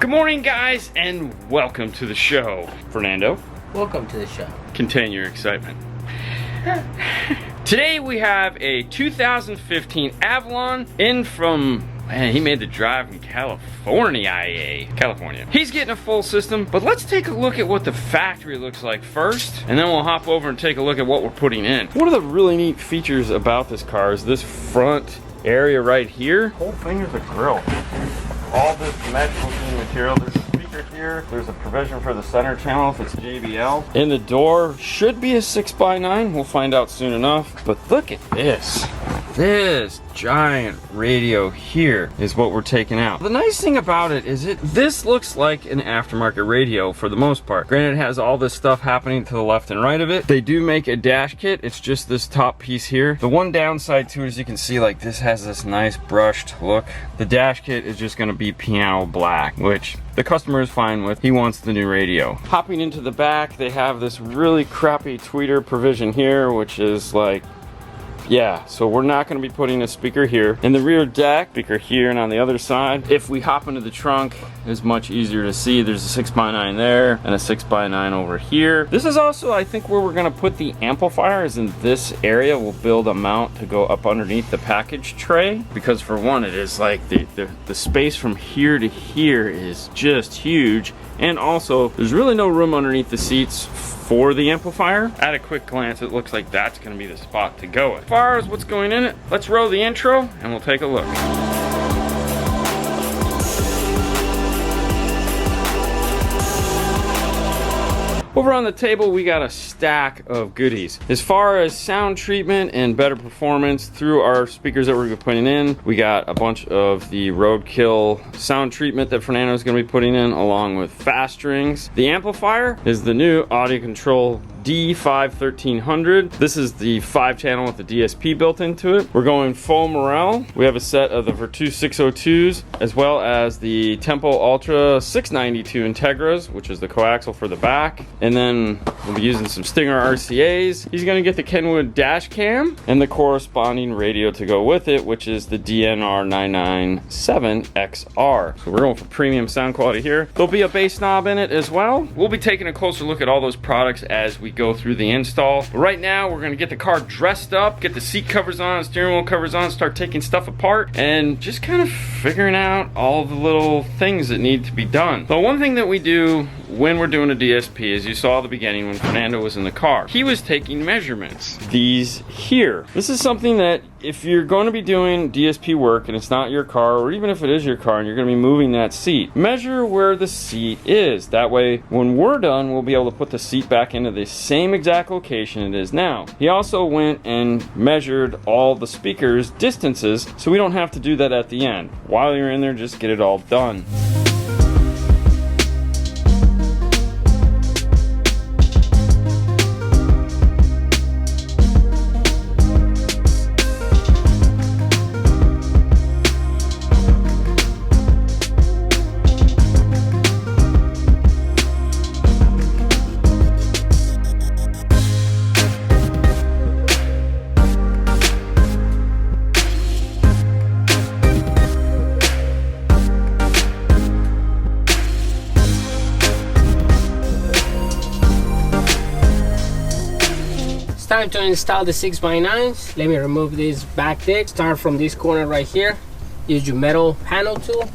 Good morning, guys, and welcome to the show. Fernando, welcome to the show. Contain your excitement. Today we have a 2015 Avalon in from, man, he made the drive from California. He's getting a full system, but let's take a look at what the factory looks like first, and then we'll hop over and take a look at what we're putting in. One of the really neat features about this car is this front area right here. Whole thing is a grill. All this mesh looking material. There's a speaker here. There's a provision for the center channel if it's JBL. In the door should be a 6x9. We'll find out soon enough. But look at this. This giant radio here is what we're taking out. The nice thing about it is this looks like an aftermarket radio for the most part. Granted, it has all this stuff happening to the left and right of it. They do make a dash kit. It's just this top piece here. The one downside to it is you can see like this has this nice brushed look. The dash kit is just gonna be piano black, which the customer is fine with. He wants the new radio. Hopping into the back, they have this really crappy tweeter provision here, which is like, yeah, so we're not going to be putting a speaker here. In the rear deck, speaker here and on the other side. If we hop into the trunk, it's much easier to see. There's a 6x9 there and a 6x9 over here. This is also, I think, where we're going to put the amplifier is in this area. We'll build a mount to go up underneath the package tray. Because for one, it is like the space from here to here is just huge. And also, there's really no room underneath the seats for the amplifier. At a quick glance, it looks like that's gonna be the spot to go with. As far as what's going in it, let's roll the intro and we'll take a look. Over on the table, we got a stack of goodies. As far as sound treatment and better performance through our speakers that we're putting in, we got a bunch of the Roadkill sound treatment that Fernando is going to be putting in, along with fast strings. The amplifier is the new Audio Control D5-1300. This is the 5-channel with the DSP built into it. We're going faux morel. We have a set of the Virtu 602s, as well as the Tempo Ultra 692 Integras, which is the coaxial for the back. And then we'll be using some Stinger RCAs. He's gonna get the Kenwood dash cam and the corresponding radio to go with it, which is the DNR 997XR. So we're going for premium sound quality here. There'll be a bass knob in it as well. We'll be taking a closer look at all those products as we go through the install. But right now, we're gonna get the car dressed up, get the seat covers on, steering wheel covers on, start taking stuff apart, and just kind of figuring out all the little things that need to be done. So one thing that we do when we're doing a DSP, as you saw at the beginning when Fernando was in the car, he was taking measurements. These here. This is something that if you're going to be doing DSP work and it's not your car, or even if it is your car and you're going to be moving that seat, measure where the seat is. That way, when we're done, we'll be able to put the seat back into the same exact location it is now. He also went and measured all the speakers' distances, so we don't have to do that at the end. While you're in there, just get it all done. Time to install the 6x9s. Let me remove this back dick. Start from this corner right here. Use your metal panel tool.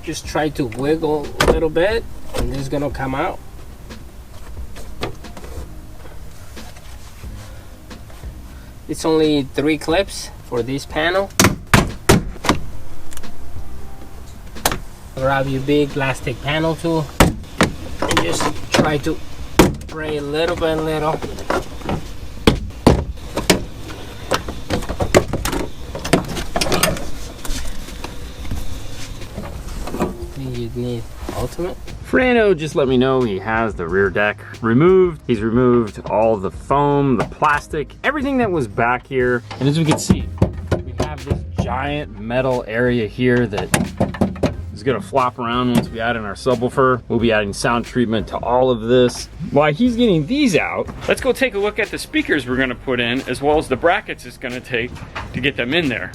Just try to wiggle a little bit and this is gonna come out. It's only 3 clips for this panel. Grab your big plastic panel tool and just try to spray little by little. You need ultimate. Fernando just let me know he has the rear deck removed. He's removed all the foam, the plastic, everything that was back here. And as we can see, we have this giant metal area here that is gonna flop around once we add in our subwoofer. We'll be adding sound treatment to all of this. While he's getting these out, let's go take a look at the speakers we're gonna put in, as well as the brackets it's gonna take to get them in there.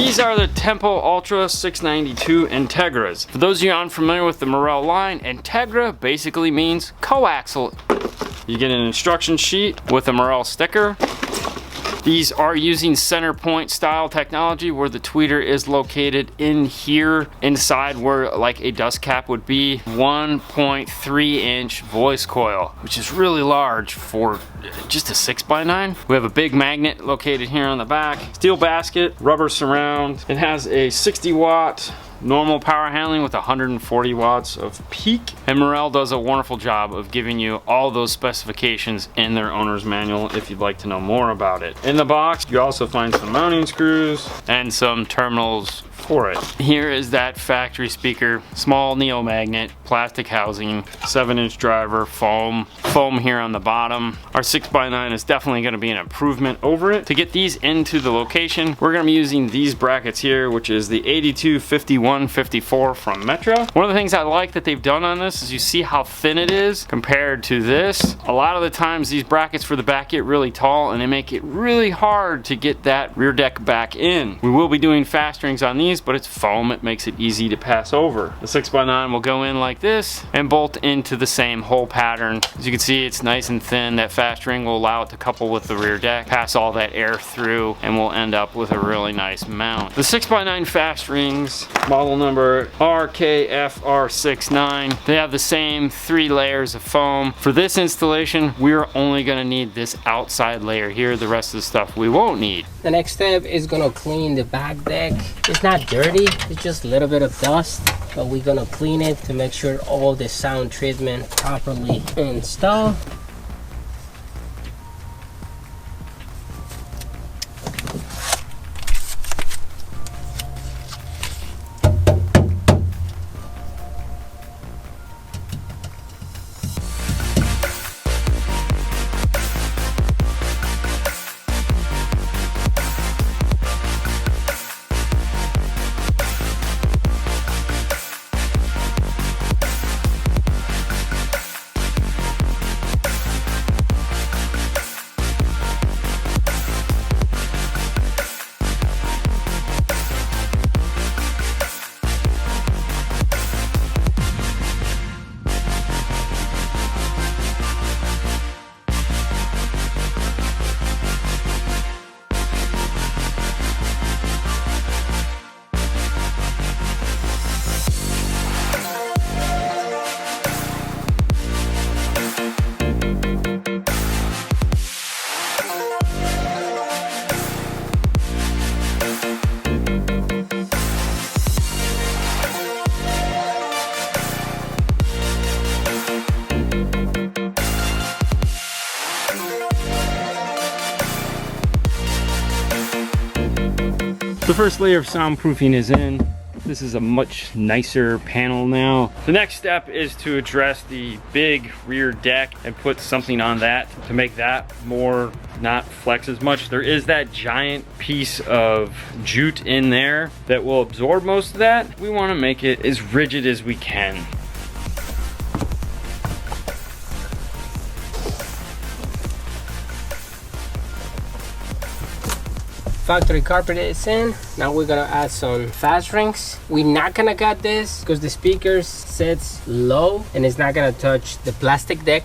These are the Tempo Ultra 692 Integras. For those of you unfamiliar with the Morel line, Integra basically means coaxial. You get an instruction sheet with a Morel sticker. These are using center point style technology where the tweeter is located in here inside where like a dust cap would be. 1.3 inch voice coil, which is really large for just a 6x9. We have a big magnet located here on the back. Steel basket, rubber surround. It has a 60 watt normal power handling with 140 watts of peak. And Morel does a wonderful job of giving you all those specifications in their owner's manual if you'd like to know more about it. In the box, you also find some mounting screws and some terminals for it. Here is that factory speaker, small neo magnet, plastic housing, 7-inch driver, foam here on the bottom. Our 6x9 is definitely going to be an improvement over it. To get these into the location, we're going to be using these brackets here, which is the 82, 51, 54 from Metro. One of the things I like that they've done on this is you see how thin it is compared to this. A lot of the times these brackets for the back get really tall and they make it really hard to get that rear deck back in. We will be doing fastenings on these, but it's foam, it makes it easy to pass over. The 6x9 will go in like this and bolt into the same hole pattern. As you can see, it's nice and thin. That fastening will allow it to couple with the rear deck, pass all that air through, and we'll end up with a really nice mount. The 6x9 fastenings, model number RKFR69, they have the same 3 layers of foam. For this installation, we're only gonna need this outside layer here. The rest of the stuff we won't need. The next step is gonna clean the back deck. It's not dirty, it's just a little bit of dust, but we're gonna clean it to make sure all the sound treatment properly installed. The first layer of soundproofing is in. This is a much nicer panel now. The next step is to address the big rear deck and put something on that to make that more not flex as much. There is that giant piece of jute in there that will absorb most of that. We want to make it as rigid as we can. Factory carpet is in. Now we're gonna add some fast rings. We're not gonna cut this because the speaker sits low and it's not gonna touch the plastic deck.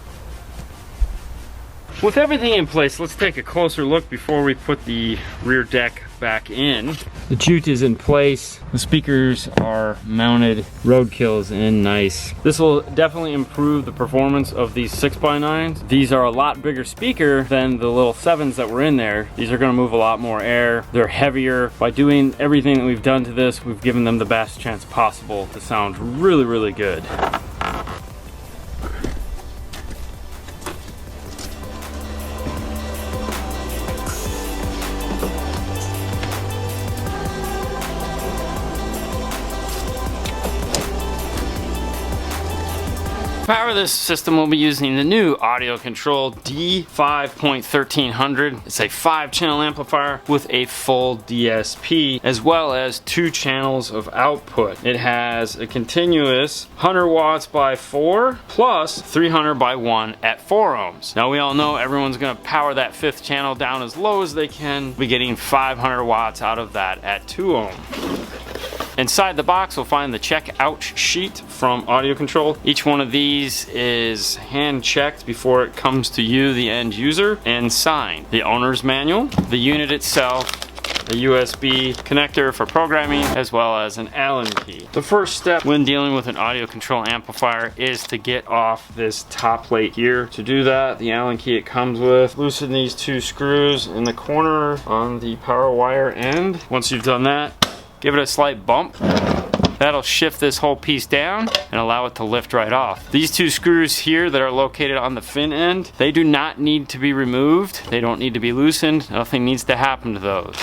With everything in place, let's take a closer look before we put the rear deck back in. The jute is in place. The speakers are mounted. Roadkill is in nice. This will definitely improve the performance of these 6x9s. These are a lot bigger speaker than the little 7s that were in there. These are gonna move a lot more air. They're heavier. By doing everything that we've done to this, we've given them the best chance possible to sound really, really good. power this system, we'll be using the new Audio Control D5.1300. It's a 5-channel amplifier with a full DSP, as well as 2 channels of output. It has a continuous 100 watts by 4 plus 300 by 1 at 4 ohms. Now we all know everyone's gonna power that 5th channel down as low as they can. We're getting 500 watts out of that at 2 ohm. Inside the box, we'll find the check-out sheet from Audio Control. Each one of these is hand-checked before it comes to you, the end user, and signed. The owner's manual, the unit itself, a USB connector for programming, as well as an Allen key. The first step when dealing with an audio control amplifier is to get off this top plate here. To do that, the Allen key it comes with, loosen these 2 screws in the corner on the power wire end. Once you've done that, give it a slight bump. That'll shift this whole piece down and allow it to lift right off. These 2 screws here that are located on the fin end, they do not need to be removed. They don't need to be loosened. Nothing needs to happen to those.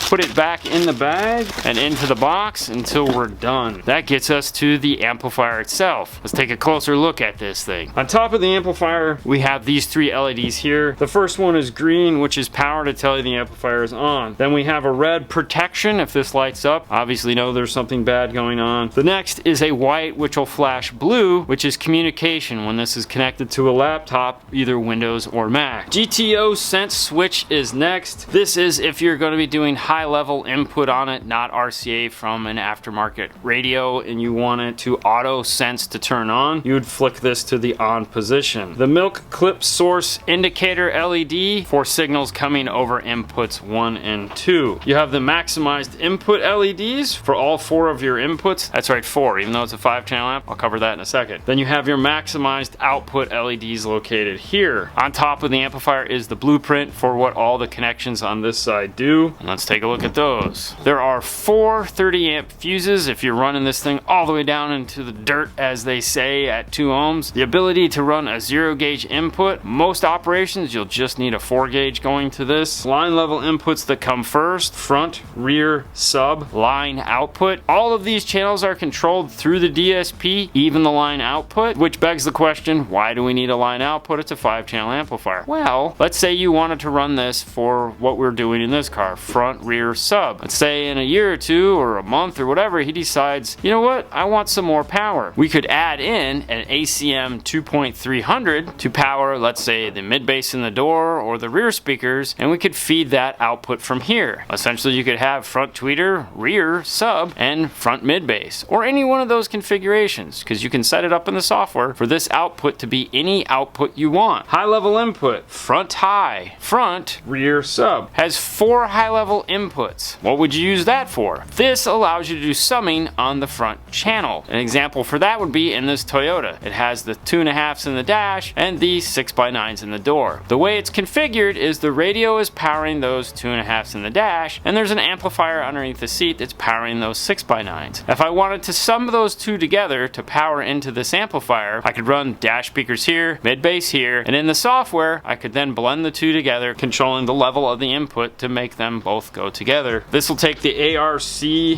Put it back in the bag and into the box until we're done. That gets us to the amplifier itself. Let's take a closer look at this thing. On top of the amplifier, we have these 3 LEDs here. The first one is green, which is power to tell you the amplifier is on. Then we have a red protection if this lights up. Obviously know there's something bad going on. The next is a white, which will flash blue, which is communication when this is connected to a laptop, either Windows or Mac. GTO sense switch is next. This is if you're going to be doing high level input on it, not RCA from an aftermarket radio, and you want it to auto sense to turn on, you would flick this to the on position. The milk clip source indicator LED for signals coming over inputs 1 and 2. You have the maximized input LEDs for all 4 of your inputs. That's right, 4, even though it's a 5-channel amp. I'll cover that in a second. Then you have your maximized output LEDs located here. On top of the amplifier is the blueprint for what all the connections on this side do. And let's take a look at those. There are 4 30 amp fuses if you're running this thing all the way down into the dirt, as they say, at 2 ohms. The ability to run a 0 gauge input. Most operations you'll just need a 4 gauge going to this. Line level inputs that come first, front, rear, sub, line output. All of these channels are controlled through the DSP, even the line output, which begs the question, why do we need a line output? It's a 5-channel amplifier. Well, let's say you wanted to run this for what we're doing in this car, front, rear, sub. Let's say in a year or 2 or a month or whatever, he decides, you know what, I want some more power. We could add in an ACM 2.300 to power, let's say, the mid bass in the door or the rear speakers, and we could feed that output from here. Essentially, you could have front tweeter, rear sub, and front mid bass, or any one of those configurations, because you can set it up in the software for this output to be any output you want. High level input, front high, front, rear sub, has 4 high level inputs. What would you use that for? This allows you to do summing on the front channel. An example for that would be in this Toyota. It has the 2.5s in the dash and the 6x9s in the door. The way it's configured is the radio is powering those 2.5s in the dash, and there's an amplifier underneath the seat that's powering those 6x9s. If I wanted to sum those 2 together to power into this amplifier, I could run dash speakers here, mid bass here, and in the software I could then blend the 2 together, controlling the level of the input to make them both go together. This will take the ARC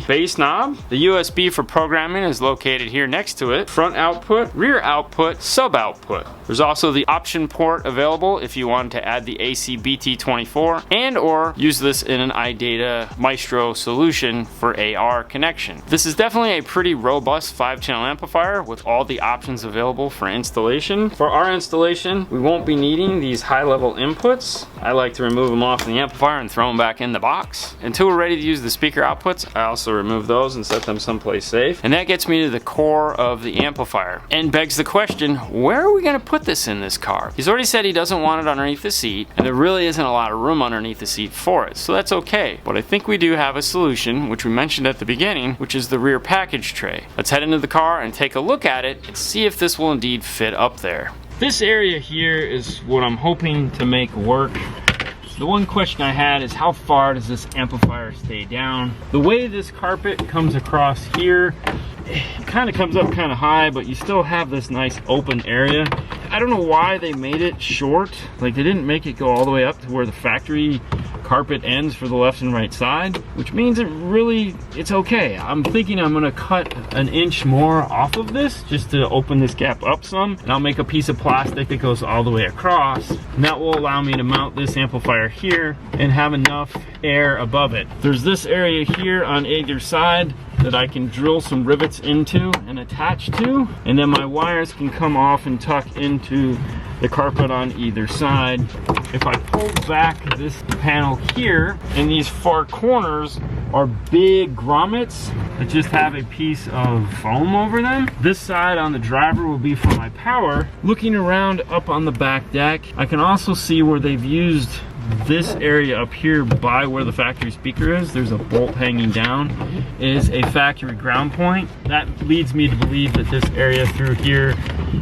bass knob. The USB for programming is located here next to it. Front output, rear output, sub output. There's also the option port available if you want to add the AC BT24 and or use this in an iData Maestro solution for AR connection. This is definitely a pretty robust 5-channel amplifier with all the options available for installation. For our installation, we won't be needing these high-level inputs. I like to remove them off the amplifier and throw them back in the box. Until we're ready to use the speaker outputs, I also remove those and set them someplace safe. And that gets me to the core of the amplifier and begs the question, where are we going to put this in this car? He's already said he doesn't want it underneath the seat, and there really isn't a lot of room underneath the seat for it, so that's okay. But I think we do have a solution, which we mentioned at the beginning, which is the rear package tray. Let's head into the car and take a look at it and see if this will indeed fit up there. This area here is what I'm hoping to make work. The one question I had is how far does this amplifier stay down? The way this carpet comes across here, it kind of comes up kind of high, but you still have this nice open area. I don't know why they made it short. Like, they didn't make it go all the way up to where the factory carpet ends for the left and right side, which means it's okay. I'm thinking I'm gonna cut an inch more off of this just to open this gap up some, and I'll make a piece of plastic that goes all the way across, and that will allow me to mount this amplifier here and have enough air above it. There's this area here on either side that I can drill some rivets into and attach to, and then my wires can come off and tuck into the carpet on either side. If I pull back this panel here, and these far corners are big grommets that just have a piece of foam over them. This side on the driver will be for my power. Looking around up on the back deck, I can also see where they've used this area up here by where the factory speaker is. There's a bolt hanging down, is a factory ground point. That leads me to believe that this area through here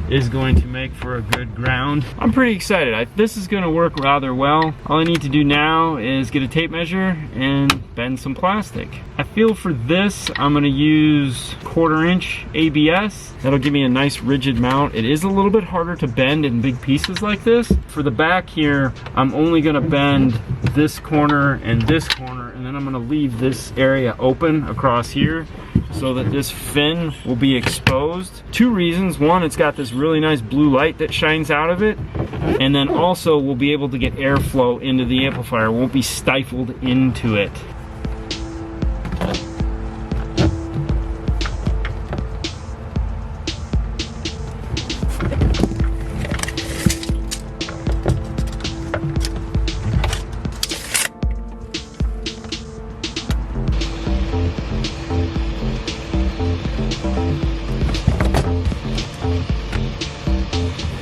is going to make for a good ground. I'm pretty excited. This is going to work rather well. All I need to do now is get a tape measure and bend some plastic. I feel for this I'm going to use 1/4 inch ABS. That'll give me a nice rigid mount. It is a little bit harder to bend in big pieces like this. For the back here, I'm only going to bend this corner and this corner, and then I'm going to leave this area open across here so that this fin will be exposed. 2 reasons. One, it's got this really nice blue light that shines out of it, and then also we'll be able to get airflow into the amplifier. It won't be stifled into it.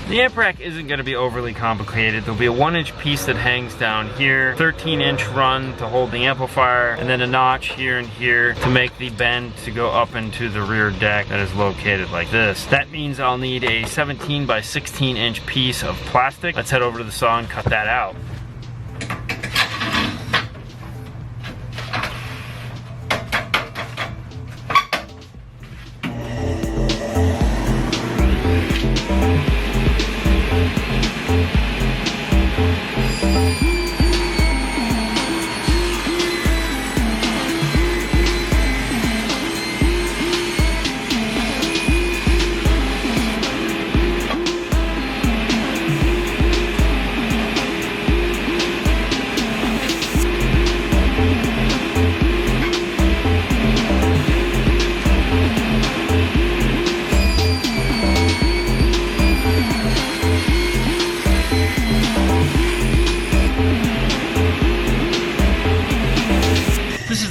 The amp rack isn't going to be overly complicated. There'll be a 1-inch piece that hangs down here, 13-inch run to hold the amplifier, and then a notch here and here to make the bend to go up into the rear deck that is located like this. That means I'll need a 17 by 16-inch piece of plastic. Let's head over to the saw and cut that out.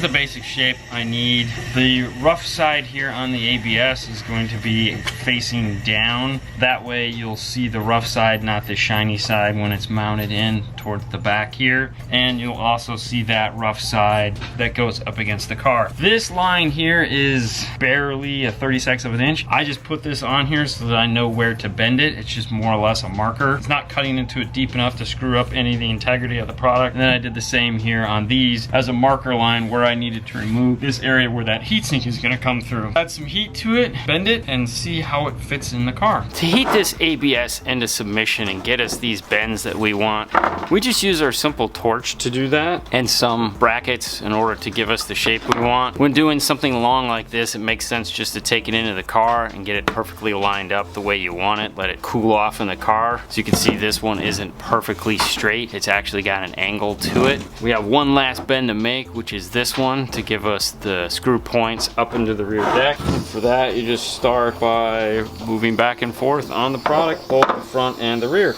The basic shape I need. The rough side here on the ABS is going to be facing down. That way you'll see the rough side, not the shiny side, when it's mounted in towards the back here. And you'll also see that rough side that goes up against the car. This line here is barely a 36th of an inch. I just put this on here so that I know where to bend it. It's just more or less a marker. It's not cutting into it deep enough to screw up any of the integrity of the product. And then I did the same here on these as a marker line where I needed to remove this area where that heatsink is going to come through. Add some heat to it, bend it, and see how it fits in the car. To heat this ABS into submission and get us these bends that we want, we just use our simple torch to do that, and some brackets in order to give us the shape we want. When doing something long like this, it makes sense just to take it into the car and get it perfectly lined up the way you want it. Let it cool off in the car. So you can see this one isn't perfectly straight. It's actually got an angle to it. We have one last bend to make, which is this one, to give us the screw points up into the rear deck. For that, you just start by moving back and forth on the product, both the front and the rear.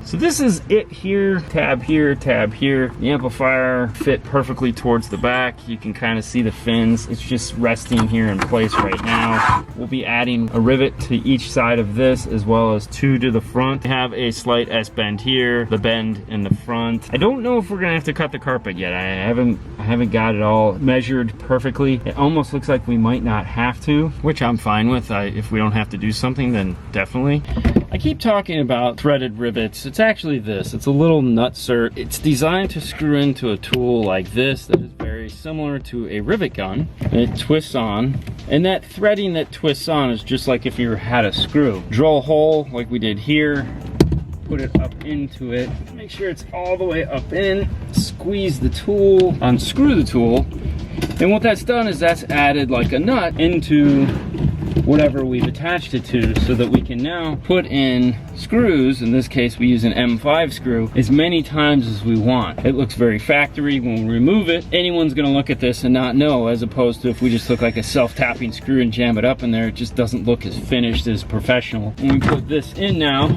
So this is it here, tab here, tab here. The amplifier fit perfectly towards the back. You can kind of see the fins. It's just resting here in place right now. We'll be adding a rivet to each side of this, as well as 2 to the front. We have a slight S-bend here, the bend in the front. I don't know if we're gonna have to cut the carpet yet. I haven't got it all measured perfectly. It almost looks like we might not have to, which I'm fine with. If we don't have to do something, then definitely. I keep talking about threaded rivets. It's actually this. It's a little nutsert. It's designed to screw into a tool like this that is very very similar to a rivet gun. It twists on, and that threading that twists on is just like if you had a screw. Drill a hole like we did here, put it up into it, make sure it's all the way up in, squeeze the tool, unscrew the tool, and what that's done is that's added like a nut into whatever we've attached it to, so that we can now put in screws. In this case we use an M5 screw as many times as we want. It looks very factory. When we remove it, anyone's gonna look at this and not know, as opposed to if we just look like a self-tapping screw and jam it up in there, it just doesn't look as finished, as professional. When we put this in now,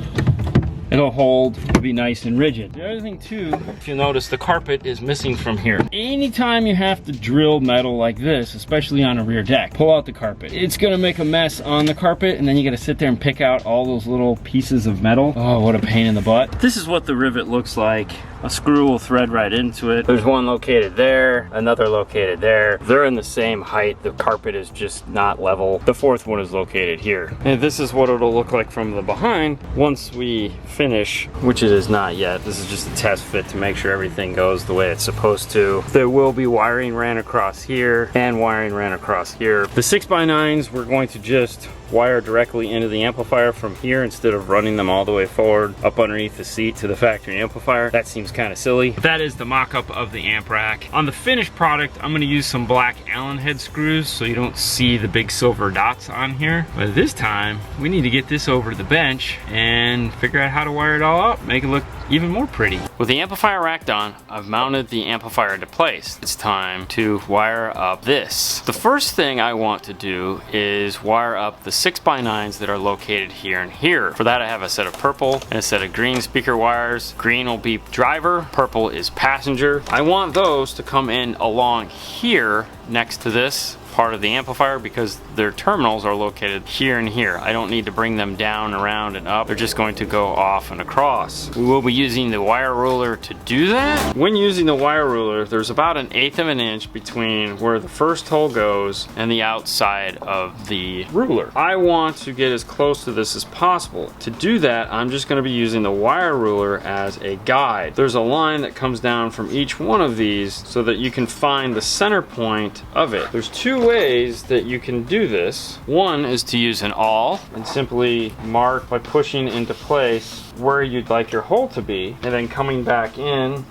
it'll hold, it'll be nice and rigid. The other thing too, if you notice, the carpet is missing from here. Anytime you have to drill metal like this, especially on a rear deck, pull out the carpet. It's gonna make a mess on the carpet, and then you gotta sit there and pick out all those little pieces of metal. Oh, what a pain in the butt. This is what the rivet looks like. A screw will thread right into it. There's one located there, another located there. They're in the same height. The carpet is just not level. The fourth one is located here. And this is what it'll look like from the behind once we finish, which it is not yet. This is just a test fit to make sure everything goes the way it's supposed to. There will be wiring ran across here and wiring ran across here. The 6x9s, we're going to just wire directly into the amplifier from here instead of running them all the way forward up underneath the seat to the factory amplifier. That seems kind of silly. But that is the mock-up of the amp rack. On the finished product, I'm going to use some black Allen head screws so you don't see the big silver dots on here. But this time, we need to get this over to the bench and figure out how to wire it all up, make it look even more pretty. With the amplifier rack done, I've mounted the amplifier into place. It's time to wire up this. The first thing I want to do is wire up the 6x9s that are located here and here. For that, I have a set of purple and a set of green speaker wires. Green will be driver, purple is passenger. I want those to come in along here next to this part of the amplifier because their terminals are located here and here. I don't need to bring them down, around, and up. They're just going to go off and across. We will be using the wire ruler to do that. When using the wire ruler, there's about 1/8 of an inch between where the first hole goes and the outside of the ruler. I want to get as close to this as possible. To do that, I'm just going to be using the wire ruler as a guide. There's a line that comes down from each one of these so that you can find the center point of it. There's two ways that you can do this. One is to use an awl and simply mark by pushing into place where you'd like your hole to be, and then coming back in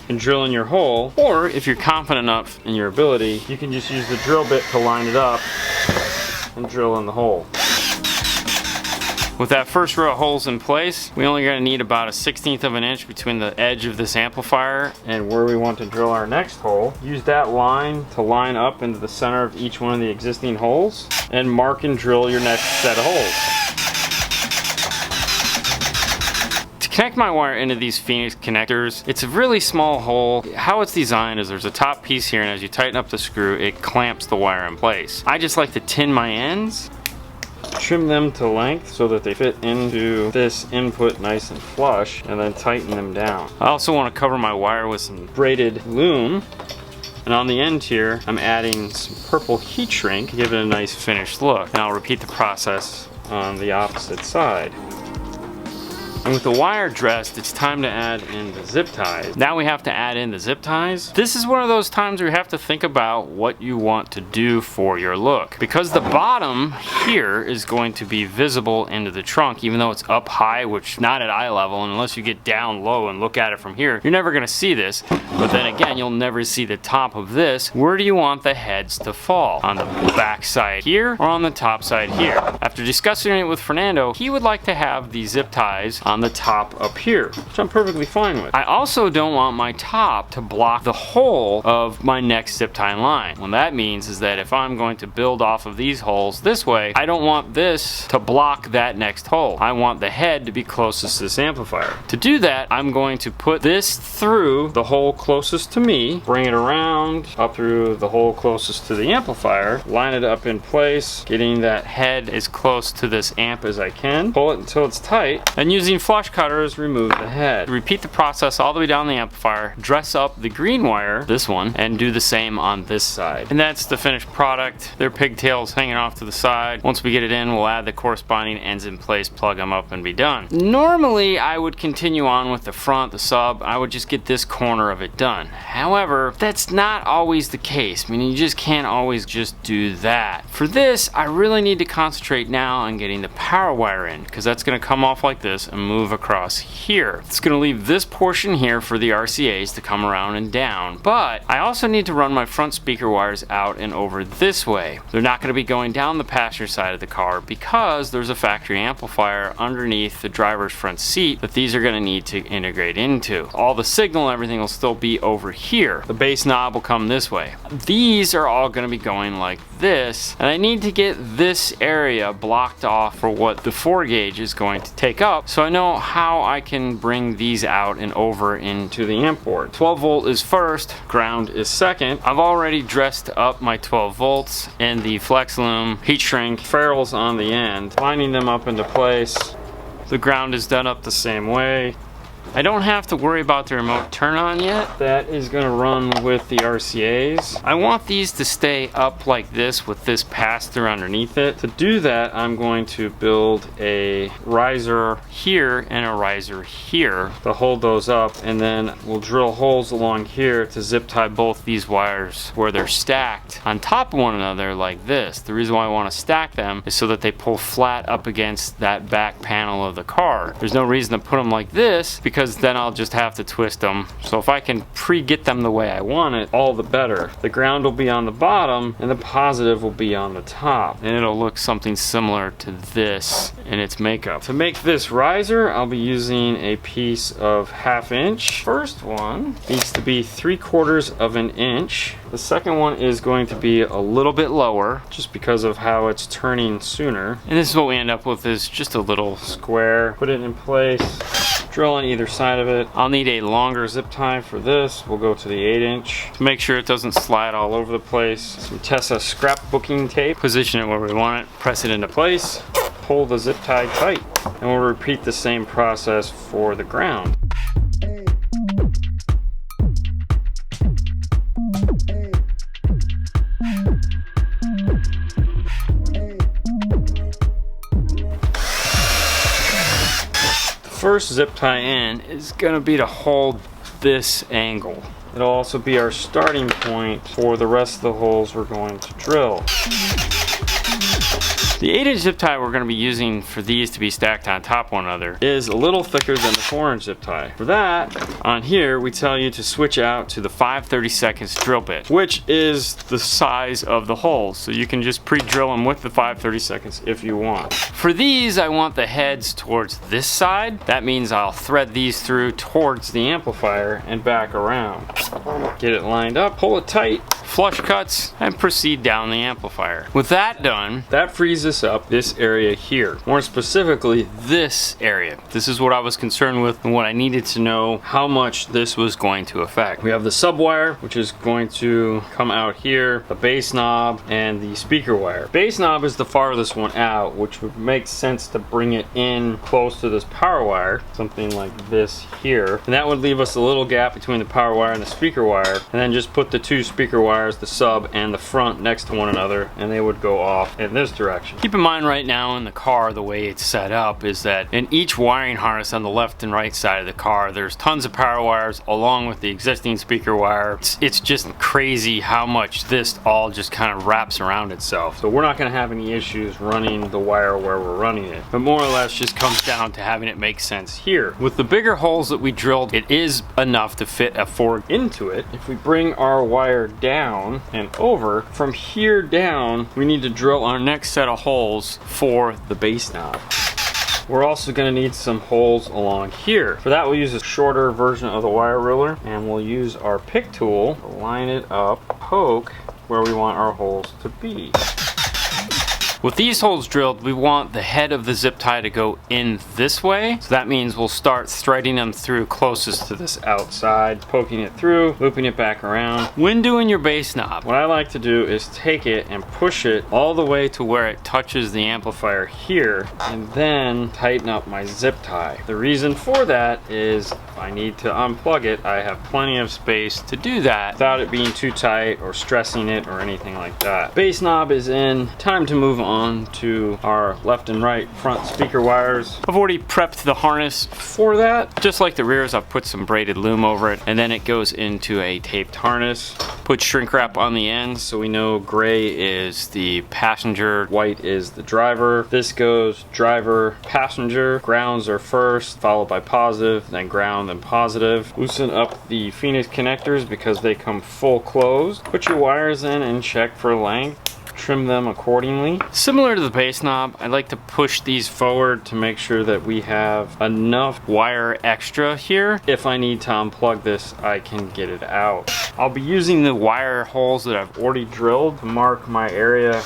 and drilling your hole. Or if you're confident enough in your ability, you can just use the drill bit to line it up and drill in the hole. With that first row of holes in place, we only gonna need about 1/16 of an inch between the edge of this amplifier and where we want to drill our next hole. Use that line to line up into the center of each one of the existing holes and mark and drill your next set of holes. To connect my wire into these Phoenix connectors, it's a really small hole. How it's designed is there's a top piece here, and as you tighten up the screw, it clamps the wire in place. I just like to tin my ends, trim them to length so that they fit into this input nice and flush, and then tighten them down. I also want to cover my wire with some braided loom, and on the end here I'm adding some purple heat shrink to give it a nice finished look. And I'll repeat the process on the opposite side. And with the wire dressed, it's time to add in the zip ties. Now we have to add in the zip ties. This is one of those times where you have to think about what you want to do for your look. Because the bottom here is going to be visible into the trunk, even though it's up high, which not at eye level, and unless you get down low and look at it from here, you're never gonna see this. But then again, you'll never see the top of this. Where do you want the heads to fall? On the back side here or on the top side here? After discussing it with Fernando, he would like to have the zip ties on the top up here, which I'm perfectly fine with. I also don't want my top to block the whole of my next zip tie line. What that means is that if I'm going to build off of these holes this way, I don't want this to block that next hole. I want the head to be closest to this amplifier. To do that, I'm going to put this through the hole closest to me, bring it around up through the hole closest to the amplifier, line it up in place, getting that head as close to this amp as I can, pull it until it's tight, and using Using flush cutters, remove the head. Repeat the process all the way down the amplifier, dress up the green wire, this one, and do the same on this side. And that's the finished product. Their pigtails hanging off to the side. Once we get it in, we'll add the corresponding ends in place, plug them up, and be done. Normally, I would continue on with the front, the sub. I would just get this corner of it done. However, that's not always the case. I mean, you just can't always just do that. For this, I really need to concentrate now on getting the power wire in, because that's going to come off like this and move across here. It's going to leave this portion here for the RCAs to come around and down, but I also need to run my front speaker wires out and over this way. They're not going to be going down the passenger side of the car because there's a factory amplifier underneath the driver's front seat that these are going to need to integrate into. All the signal and everything will still be over here. The bass knob will come this way. These are all going to be going like this, and I need to get this area blocked off for what the 4 gauge is going to take up, so I know how I can bring these out and over into the amp board. 12 volt is first, ground is second. I've already dressed up my 12 volts and the flex loom heat shrink ferrules on the end, lining them up into place. The ground is done up the same way. I don't have to worry about the remote turn on yet. That is going to run with the RCAs. I want these to stay up like this with this pass-through underneath it. To do that, I'm going to build a riser here and a riser here to hold those up, and then we'll drill holes along here to zip tie both these wires where they're stacked on top of one another like this. The reason why I want to stack them is so that they pull flat up against that back panel of the car. There's no reason to put them like this because then I'll just have to twist them. So if I can pre-get them the way I want it, all the better. The ground will be on the bottom and the positive will be on the top, and it'll look something similar to this in its makeup. To make this riser, I'll be using a piece of 1/2 inch. First one needs to be 3/4 of an inch. The second one is going to be a little bit lower just because of how it's turning sooner. And this is what we end up with, is just a little square. Put it in place. Drill on either side of it. I'll need a longer zip tie for this. We'll go to the 8-inch to make sure it doesn't slide all over the place. Some Tessa scrapbooking tape. Position it where we want it. Press it into place. Pull the zip tie tight. And we'll repeat the same process for the ground. First zip tie in is going to be to hold this angle. It'll also be our starting point for the rest of the holes we're going to drill. The 8-inch zip tie we're going to be using for these to be stacked on top of one another is a little thicker than the 4-inch zip tie. For that, on here we tell you to switch out to the 5/32 drill bit, which is the size of the holes. So you can just pre-drill them with the 5/32 if you want. For these, I want the heads towards this side. That means I'll thread these through towards the amplifier and back around. Get it lined up, pull it tight, flush cuts, and proceed down the amplifier. With that done, that frees us up this area here. More specifically, this area. This is what I was concerned with and what I needed to know how much this was going to affect. We have the sub wire, which is going to come out here, the bass knob, and the speaker wire. Bass knob is the farthest one out, which would make sense to bring it in close to this power wire, something like this here. And that would leave us a little gap between the power wire and the speaker wire, and then just put the 2 speaker wires, the sub and the front, next to one another, and they would go off in this direction. Keep in mind right now in the car, the way it's set up is that in each wiring harness on the left and right side of the car, there's tons of power wires along with the existing speaker wire. It's just crazy how much this all just kind of wraps around itself. So we're not going to have any issues running the wire where we're running it. But more or less just comes down to having it make sense here. With the bigger holes that we drilled, it is enough to fit a 4 into it. If we bring our wire down and over, from here down, we need to drill our next set of holes for the bass knob. We're also going to need some holes along here. For that, we'll use a shorter version of the wire ruler, and we'll use our pick tool to line it up, poke where we want our holes to be. With these holes drilled, we want the head of the zip tie to go in this way. So that means we'll start threading them through closest to this outside, poking it through, looping it back around. When doing your bass knob, what I like to do is take it and push it all the way to where it touches the amplifier here, and then tighten up my zip tie. The reason for that is if I need to unplug it, I have plenty of space to do that without it being too tight or stressing it or anything like that. Bass knob is in. Time to move on to our left and right front speaker wires. I've already prepped the harness for that. Just like the rears, I've put some braided loom over it, and then it goes into a taped harness. Put shrink wrap on the ends so we know gray is the passenger, white is the driver. This goes driver, passenger, grounds are first, followed by positive, then ground, then positive. Loosen up the Phoenix connectors because they come full closed. Put your wires in and check for length. Trim them accordingly. Similar to the bass knob, I like to push these forward to make sure that we have enough wire extra here. If I need to unplug this, I can get it out. I'll be using the wire holes that I've already drilled to mark my area.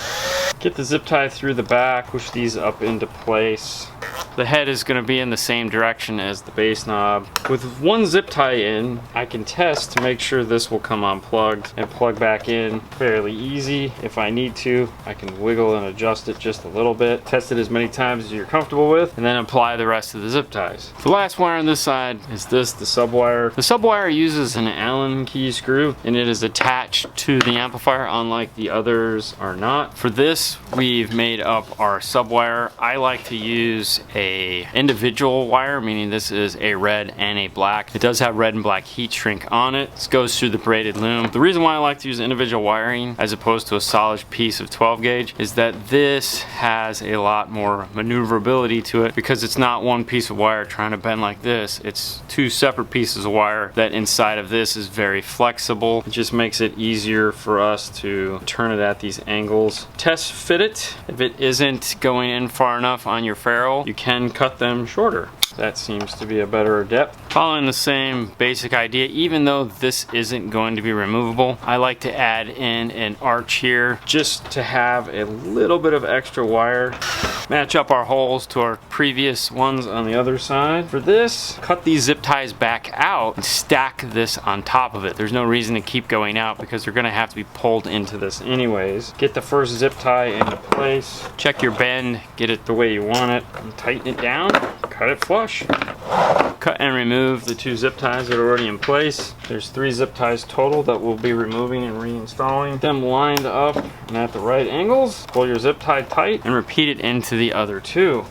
Get the zip tie through the back, push these up into place. The head is going to be in the same direction as the bass knob. With one zip tie in, I can test to make sure this will come unplugged and plug back in fairly easy. If I need to, I can wiggle and adjust it just a little bit. Test it as many times as you're comfortable with, and then apply the rest of the zip ties. The last wire on this side is this, the subwire. The subwire uses an Allen key screw, and it is attached to the amplifier, unlike the others are not. For this, we've made up our subwire. I like to use a individual wire, meaning this is a red and a black. It does have red and black heat shrink on it. This goes through the braided loom. The reason why I like to use individual wiring as opposed to a solid piece of 12 gauge is that this has a lot more maneuverability to it because it's not one piece of wire trying to bend like this. It's two separate pieces of wire that inside of this is very flexible. It just makes it easier for us to turn it at these angles. Test fit it. If it isn't going in far enough on your ferrule, you can cut them shorter. That seems to be a better depth. Following the same basic idea, even though this isn't going to be removable, I like to add in an arch here just to have a little bit of extra wire. Match up our holes to our previous ones on the other side. For this, cut these zip ties back out and stack this on top of it. There's no reason to keep going out because they're gonna have to be pulled into this anyways. Get the first zip tie into place. Check your bend, get it the way you want it, and tighten it down, cut it flush. Cut and remove the two zip ties that are already in place. There's 3 zip ties total that we'll be removing and reinstalling. Them lined up and at the right angles. Pull your zip tie tight and repeat it into the other 2.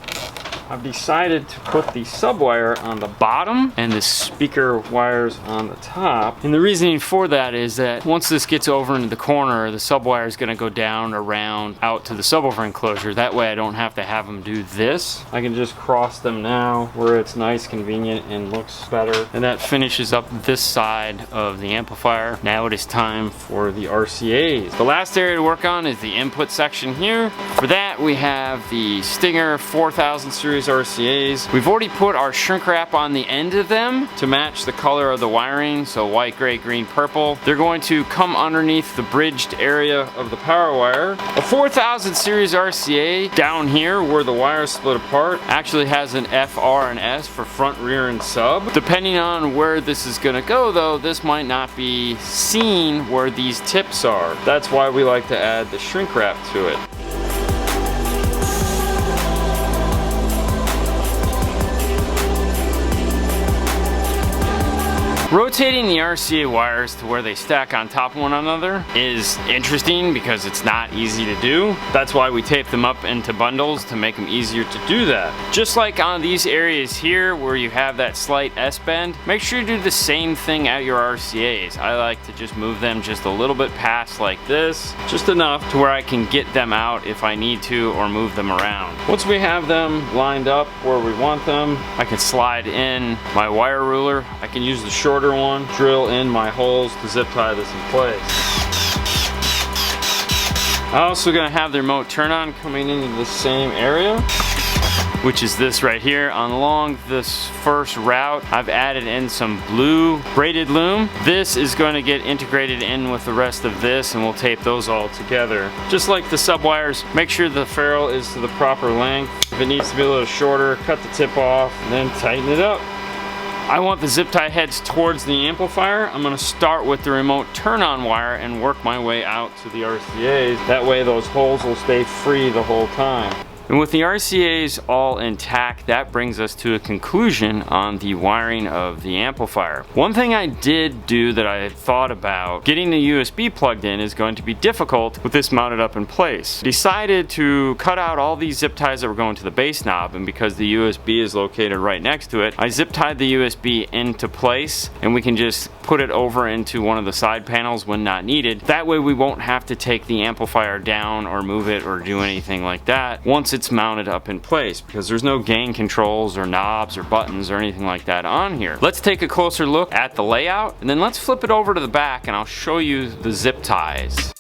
I've decided to put the subwire on the bottom and the speaker wires on the top. And the reasoning for that is that once this gets over into the corner, the subwire is going to go down, around, out to the subwoofer enclosure. That way I don't have to have them do this. I can just cross them now where it's nice, convenient, and looks better. And that finishes up this side of the amplifier. Now it is time for the RCAs. The last area to work on is the input section here. For that we have the Stinger 4000 series RCAs. We've already put our shrink wrap on the end of them to match the color of the wiring, so white, gray, green, purple. They're going to come underneath the bridged area of the power wire. A 4000 series RCA down here where the wires split apart actually has an FR and S for front, rear, and sub. Depending on where this is going to go though, this might not be seen where these tips are. That's why we like to add the shrink wrap to it. Rotating the RCA wires to where they stack on top of one another is interesting because it's not easy to do. That's why we tape them up into bundles to make them easier to do that. Just like on these areas here where you have that slight S-bend, make sure you do the same thing at your RCAs. I like to just move them just a little bit past like this, just enough to where I can get them out if I need to or move them around. Once we have them lined up where we want them, I can slide in my wire ruler. I can use the shorter one, drill in my holes to zip tie this in place. I'm also going to have the remote turn on coming into the same area. which is this right here. Along this first route, I've added in some blue braided loom. This is going to get integrated in with the rest of this, and we'll tape those all together. Just like the sub wires, make sure the ferrule is to the proper length. If it needs to be a little shorter, cut the tip off and then tighten it up. I want the zip tie heads towards the amplifier. I'm gonna start with the remote turn-on wire and work my way out to the RCAs. That way those holes will stay free the whole time. And with the RCAs all intact, that brings us to a conclusion on the wiring of the amplifier. One thing I did do that I had thought about, getting the USB plugged in is going to be difficult with this mounted up in place. Decided to cut out all these zip ties that were going to the base knob, and because the USB is located right next to it, I zip tied the USB into place, and we can just put it over into one of the side panels when not needed. That way we won't have to take the amplifier down or move it or do anything like that once it's mounted up in place, because there's no gain controls or knobs or buttons or anything like that on here. Let's take a closer look at the layout, and then let's flip it over to the back and I'll show you the zip ties.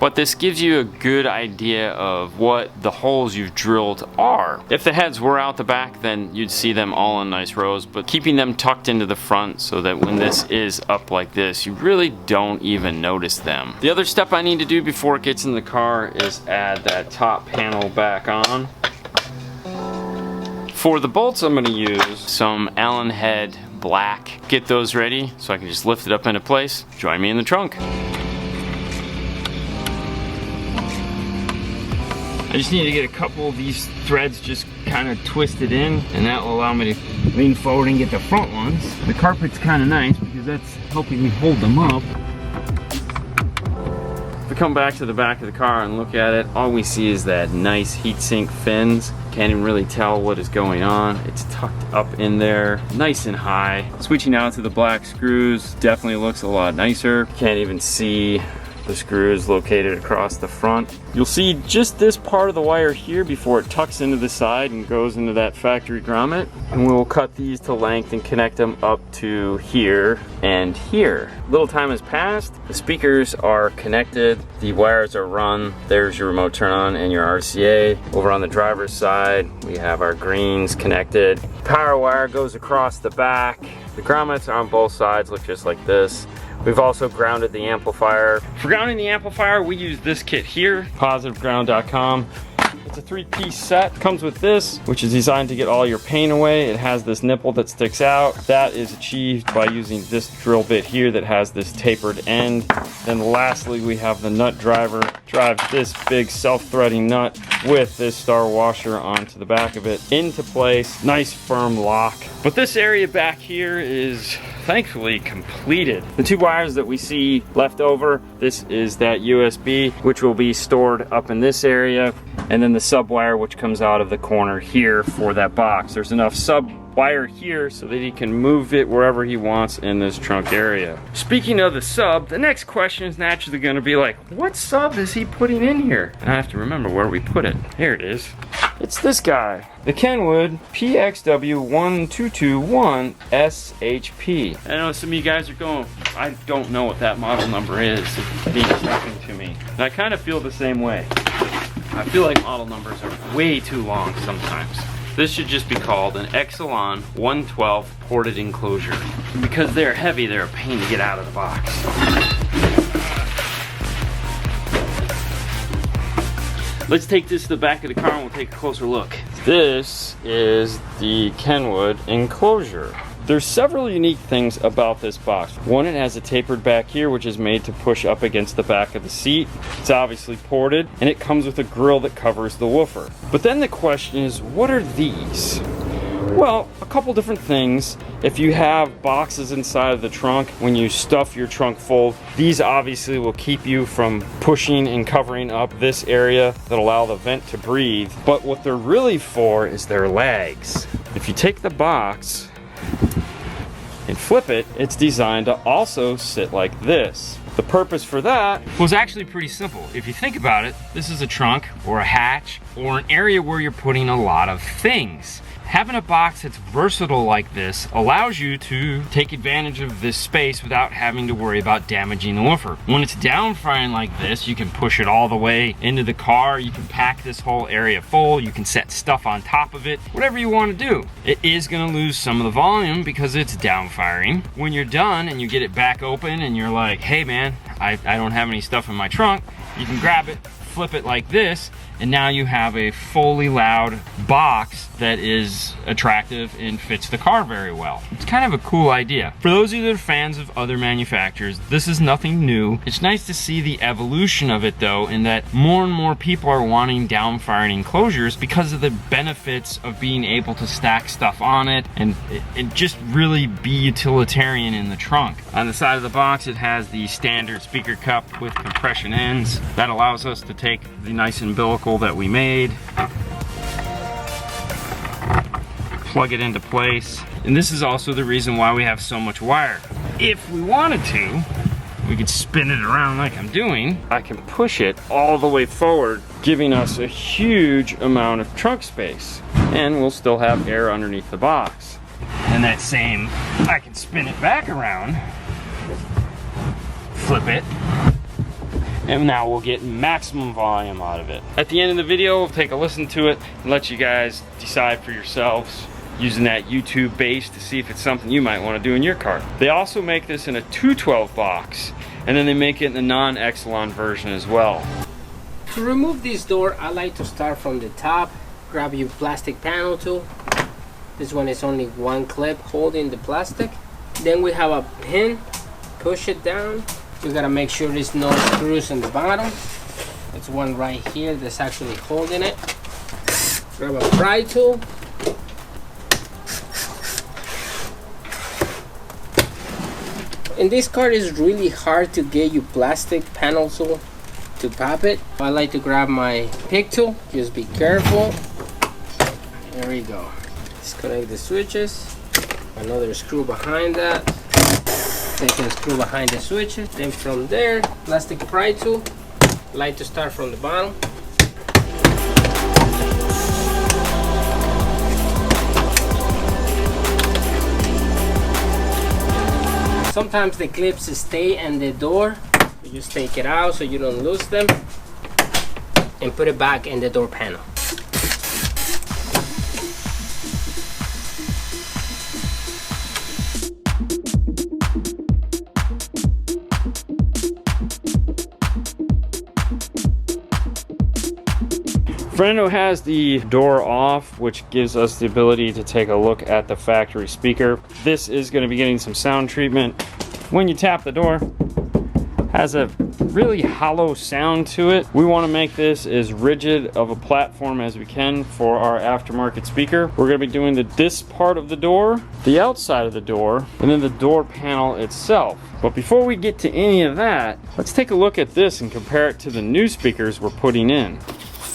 But this gives you a good idea of what the holes you've drilled are. If the heads were out the back, then you'd see them all in nice rows, but keeping them tucked into the front so that when this is up like this, you really don't even notice them. The other step I need to do before it gets in the car is add that top panel back on. For the bolts, I'm gonna use some Allen head black. Get those ready so I can just lift it up into place. Join me in the trunk. I just need to get a couple of these threads just kind of twisted in, and that will allow me to lean forward and get the front ones. The carpet's kind of nice because that's helping me hold them up. If we come back to the back of the car and look at it, all we see is that nice heatsink fins. Can't even really tell what is going on. It's tucked up in there, nice and high. Switching out to the black screws definitely looks a lot nicer. Can't even see the screws located across the front. You'll see just this part of the wire here before it tucks into the side and goes into that factory grommet. And we will cut these to length and connect them up to here and here. Little time has passed. The speakers are connected. The wires are run. There's your remote turn on and your RCA. Over on the driver's side, we have our greens connected. Power wire goes across the back. The grommets on both sides look just like this. We've also grounded the amplifier. For grounding the amplifier, we use this kit here, positiveground.com. It's a 3-piece set. Comes with this, which is designed to get all your paint away. It has this nipple that sticks out. That is achieved by using this drill bit here that has this tapered end. Then lastly, we have the nut driver. Drives this big self-threading nut with this star washer onto the back of it into place. Nice firm lock. But this area back here is thankfully completed. The two wires that we see left over, this is that USB, which will be stored up in this area, and then the sub wire which comes out of the corner here for that box. There's enough sub wire here so that he can move it wherever he wants in this trunk area. Speaking of the sub, the next question is naturally going to be like, what sub is he putting in here? And I have to remember where we put it. Here it is. It's this guy, the Kenwood PXW1221 SHP. I know some of you guys are going, I don't know what that model number is. It means nothing to me. And I kind of feel the same way. I feel like model numbers are way too long sometimes. This should just be called an Avalon 112 ported enclosure. Because they're heavy, they're a pain to get out of the box. Let's take this to the back of the car and we'll take a closer look. This is the Kenwood enclosure. There's several unique things about this box. One, it has a tapered back here, which is made to push up against the back of the seat. It's obviously ported, and it comes with a grill that covers the woofer. But then the question is, what are these? Well, a couple different things. If you have boxes inside of the trunk, when you stuff your trunk full, these obviously will keep you from pushing and covering up this area that allow the vent to breathe. But what they're really for is their legs. If you take the box and flip it, it's designed to also sit like this. The purpose for that was actually pretty simple. If you think about it, this is a trunk or a hatch or an area where you're putting a lot of things. Having a box that's versatile like this allows you to take advantage of this space without having to worry about damaging the woofer. When it's down firing like this, you can push it all the way into the car. You can pack this whole area full. You can set stuff on top of it, whatever you want to do. It is going to lose some of the volume because it's down firing. When you're done and you get it back open and you're like, hey man, I don't have any stuff in my trunk, you can grab it, flip it like this, and now you have a fully loud box that is attractive and fits the car very well. It's kind of a cool idea. For those of you that are fans of other manufacturers, this is nothing new. It's nice to see the evolution of it though, in that more and more people are wanting down-firing enclosures because of the benefits of being able to stack stuff on it and just really be utilitarian in the trunk. On the side of the box, it has the standard speaker cup with compression ends. That allows us to take the nice umbilical that we made, plug it into place, and this is also the reason why we have so much wire. If we wanted to, we could spin it around like I'm doing. I can push it all the way forward, giving us a huge amount of trunk space, and we'll still have air underneath the box. And that same, I can spin it back around, flip it, and now we'll get maximum volume out of it. At the end of the video, we'll take a listen to it and let you guys decide for yourselves using that YouTube base to see if it's something you might want to do in your car. They also make this in a 212 box, and then they make it in the non-Avalon version as well. To remove this door, I like to start from the top, grab your plastic panel tool. This one is only one clip holding the plastic. Then we have a pin, push it down. You gotta make sure there's no screws in the bottom. It's one right here that's actually holding it. Grab a pry tool. In this car, it's really hard to get your plastic panel tool to pop it. I like to grab my pick tool. Just be careful. There we go. Disconnect the switches. Another screw behind that. Second screw behind the switches. Then from there, plastic pry tool. Like to start from the bottom. Sometimes the clips stay in the door. You just take it out so you don't lose them and put it back in the door panel. Fernando has the door off, which gives us the ability to take a look at the factory speaker. This is going to be getting some sound treatment. When you tap the door, has a really hollow sound to it. We want to make this as rigid of a platform as we can for our aftermarket speaker. We're going to be doing this part of the door, the outside of the door, and then the door panel itself. But before we get to any of that, let's take a look at this and compare it to the new speakers we're putting in.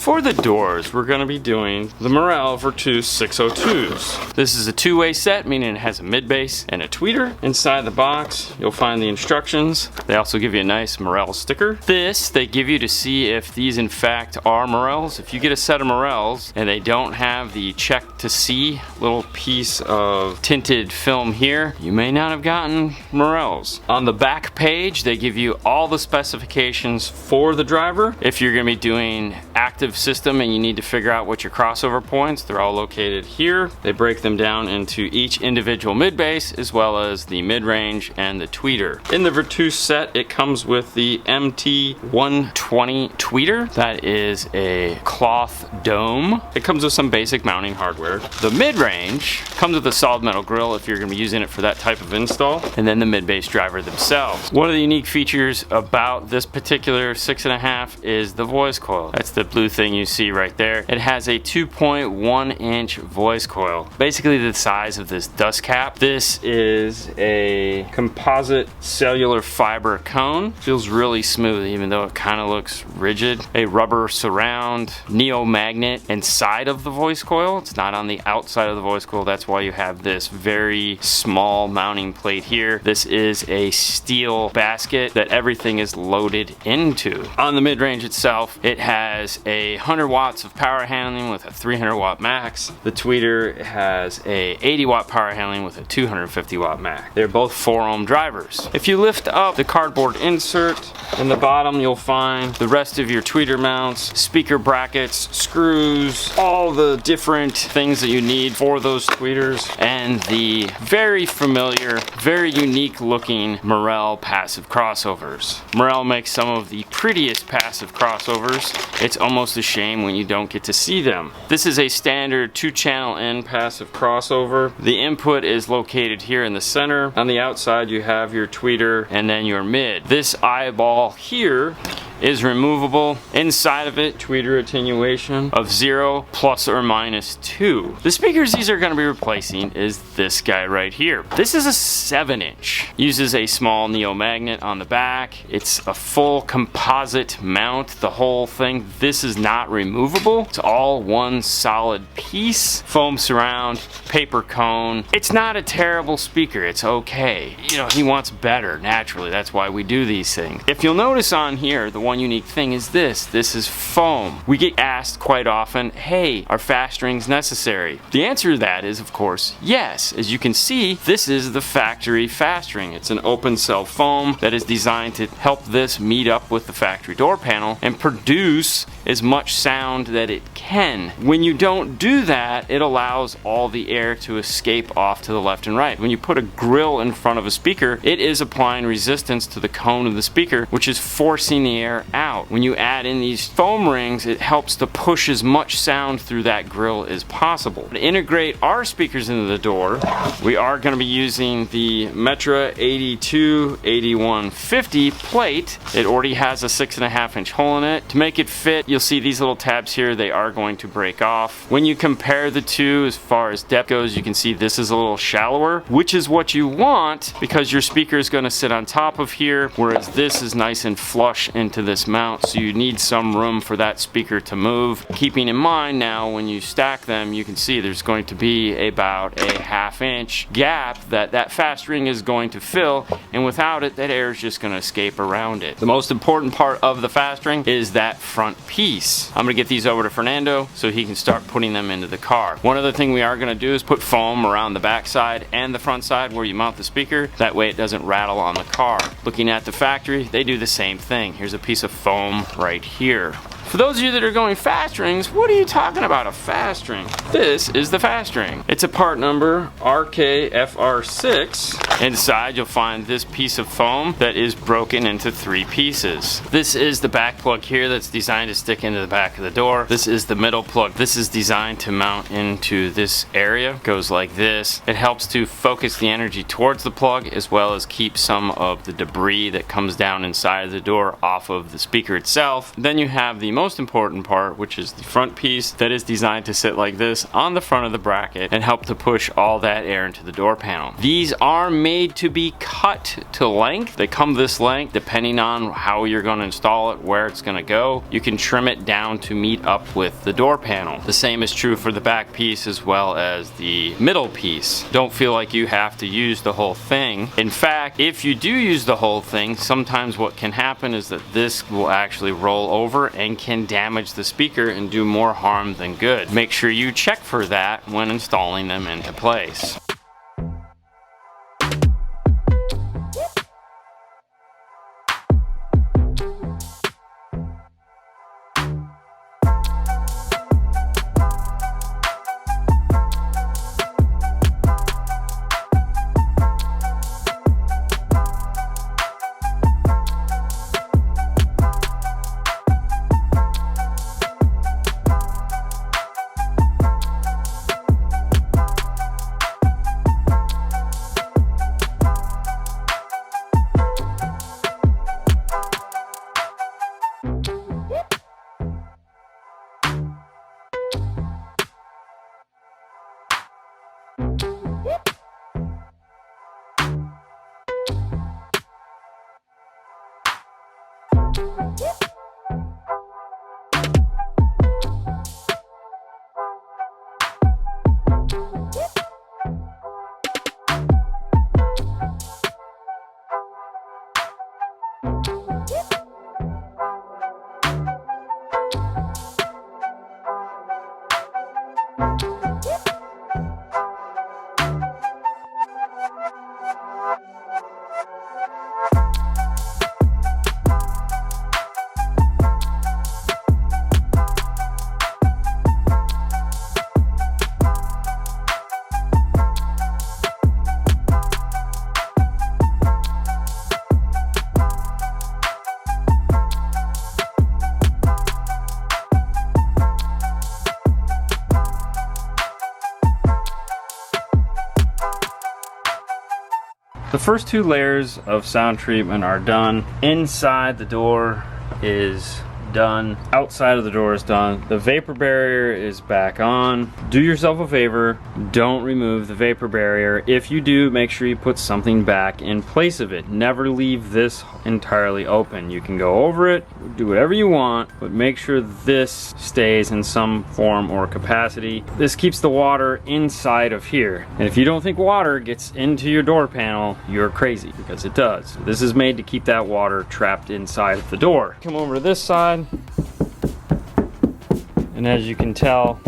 For the doors, we're going to be doing the Morel Virtus 602s. This is a two-way set, meaning it has a mid-bass and a tweeter. Inside the box, you'll find the instructions. They also give you a nice Morel sticker. This, they give you to see if these in fact are Morels. If you get a set of Morels and they don't have the check to see little piece of tinted film here, you may not have gotten Morels. On the back page, they give you all the specifications for the driver. If you're going to be doing active system and you need to figure out what your crossover points, they're all located here. They break them down into each individual mid-bass as well as the mid-range and the tweeter. In the Virtus set, it comes with the MT120 tweeter. That is a cloth dome. It comes with some basic mounting hardware. The mid-range comes with a solid metal grill if you're going to be using it for that type of install, and then the mid-bass driver themselves. One of the unique features about this particular 6.5 is the voice coil. That's the blue thing thing you see right there. It has a 2.1 inch voice coil, basically the size of this dust cap. This is a composite cellular fiber cone. Feels really smooth even though it kind of looks rigid. A rubber surround neo-magnet inside of the voice coil. It's not on the outside of the voice coil. That's why you have this very small mounting plate here. This is a steel basket that everything is loaded into. On the mid-range itself, it has 100 watts of power handling with a 300 watt max. The tweeter has a 80 watt power handling with a 250 watt max. They're both 4 ohm drivers. If you lift up the cardboard insert, in the bottom you'll find the rest of your tweeter mounts, speaker brackets, screws, all the different things that you need for those tweeters, and the very familiar, very unique looking Morel passive crossovers. Morel makes some of the prettiest passive crossovers. It's almost a shame when you don't get to see them. This is a standard 2-channel in passive crossover. The input is located here in the center. On the outside you have your tweeter and then your mid. This eyeball here is removable. Inside of it, tweeter attenuation of 0 plus or minus 2. The speakers these are going to be replacing is this guy right here. This is a 7-inch. Uses a small neo-magnet on the back. It's a full composite mount, the whole thing. This is not removable. It's all one solid piece. Foam surround, paper cone. It's not a terrible speaker. It's okay. You know, he wants better, naturally. That's why we do these things. If you'll notice on here, the one unique thing is this is foam. We get asked quite often, hey, are fast strings necessary? The answer to that is, of course, yes. As you can see, this is the factory fast string. It's an open cell foam that is designed to help this meet up with the factory door panel and produce as much sound that it can. When you don't do that, it allows all the air to escape off to the left and right. When you put a grill in front of a speaker, it is applying resistance to the cone of the speaker, which is forcing the air out. When you add in these foam rings, it helps to push as much sound through that grill as possible. To integrate our speakers into the door, we are going to be using the Metra 82-8150 plate. It already has a 6.5 inch hole in it. To make it fit, you'll see these little tabs here, they are going to break off. When you compare the two as far as depth goes, you can see this is a little shallower, which is what you want because your speaker is going to sit on top of here, whereas this is nice and flush into this mount, so you need some room for that speaker to move. Keeping in mind now, when you stack them, you can see there's going to be about a 1/2 inch gap that fast ring is going to fill, and without it, that air is just going to escape around it. The most important part of the fast ring is that front piece. I'm going to get these over to Fernando so he can start putting them into the car. One other thing we are going to do is put foam around the back side and the front side where you mount the speaker. That way it doesn't rattle on the car. Looking at the factory, they do the same thing. Here's a piece of foam right here. For those of you that are going fast rings, what are you talking about, a fast ring? This is the fast ring. It's a part number RKFR6. Inside you'll find this piece of foam that is broken into 3 pieces. This is the back plug here that's designed to stick into the back of the door. This is the middle plug. This is designed to mount into this area. It goes like this. It helps to focus the energy towards the plug as well as keep some of the debris that comes down inside of the door off of the speaker itself. Then you have the most important part, which is the front piece that is designed to sit like this on the front of the bracket and help to push all that air into the door panel. These are made to be cut to length. They come this length depending on how you're going to install it, where it's going to go. You can trim it down to meet up with the door panel. The same is true for the back piece as well as the middle piece. Don't feel like you have to use the whole thing. In fact, if you do use the whole thing, sometimes what can happen is that this will actually roll over and can damage the speaker and do more harm than good. Make sure you check for that when installing them into place. The first two layers of sound treatment are done. Inside the door is done. Outside of the door is done. The vapor barrier is back on. Do yourself a favor, don't remove the vapor barrier. If you do, make sure you put something back in place of it. Never leave this entirely open. You can go over it, do whatever you want, but make sure this stays in some form or capacity. This keeps the water inside of here. And if you don't think water gets into your door panel, you're crazy, because it does. This is made to keep that water trapped inside of the door. Come over to this side. And as you can tell,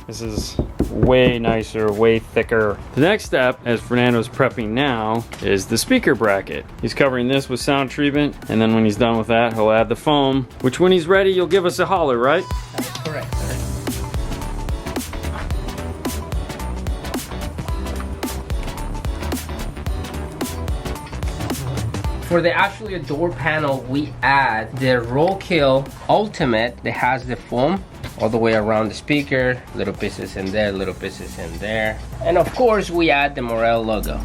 this is way nicer, way thicker. The next step, as Fernando's prepping now, is the speaker bracket. He's covering this with sound treatment, and then when he's done with that, he'll add the foam, which when he's ready, you'll give us a holler, right? That's correct, sir. For the actually door panel, we add the Rollkill Ultimate that has the foam all the way around the speaker, little pieces in there, little pieces in there. And of course, we add the Morel logo.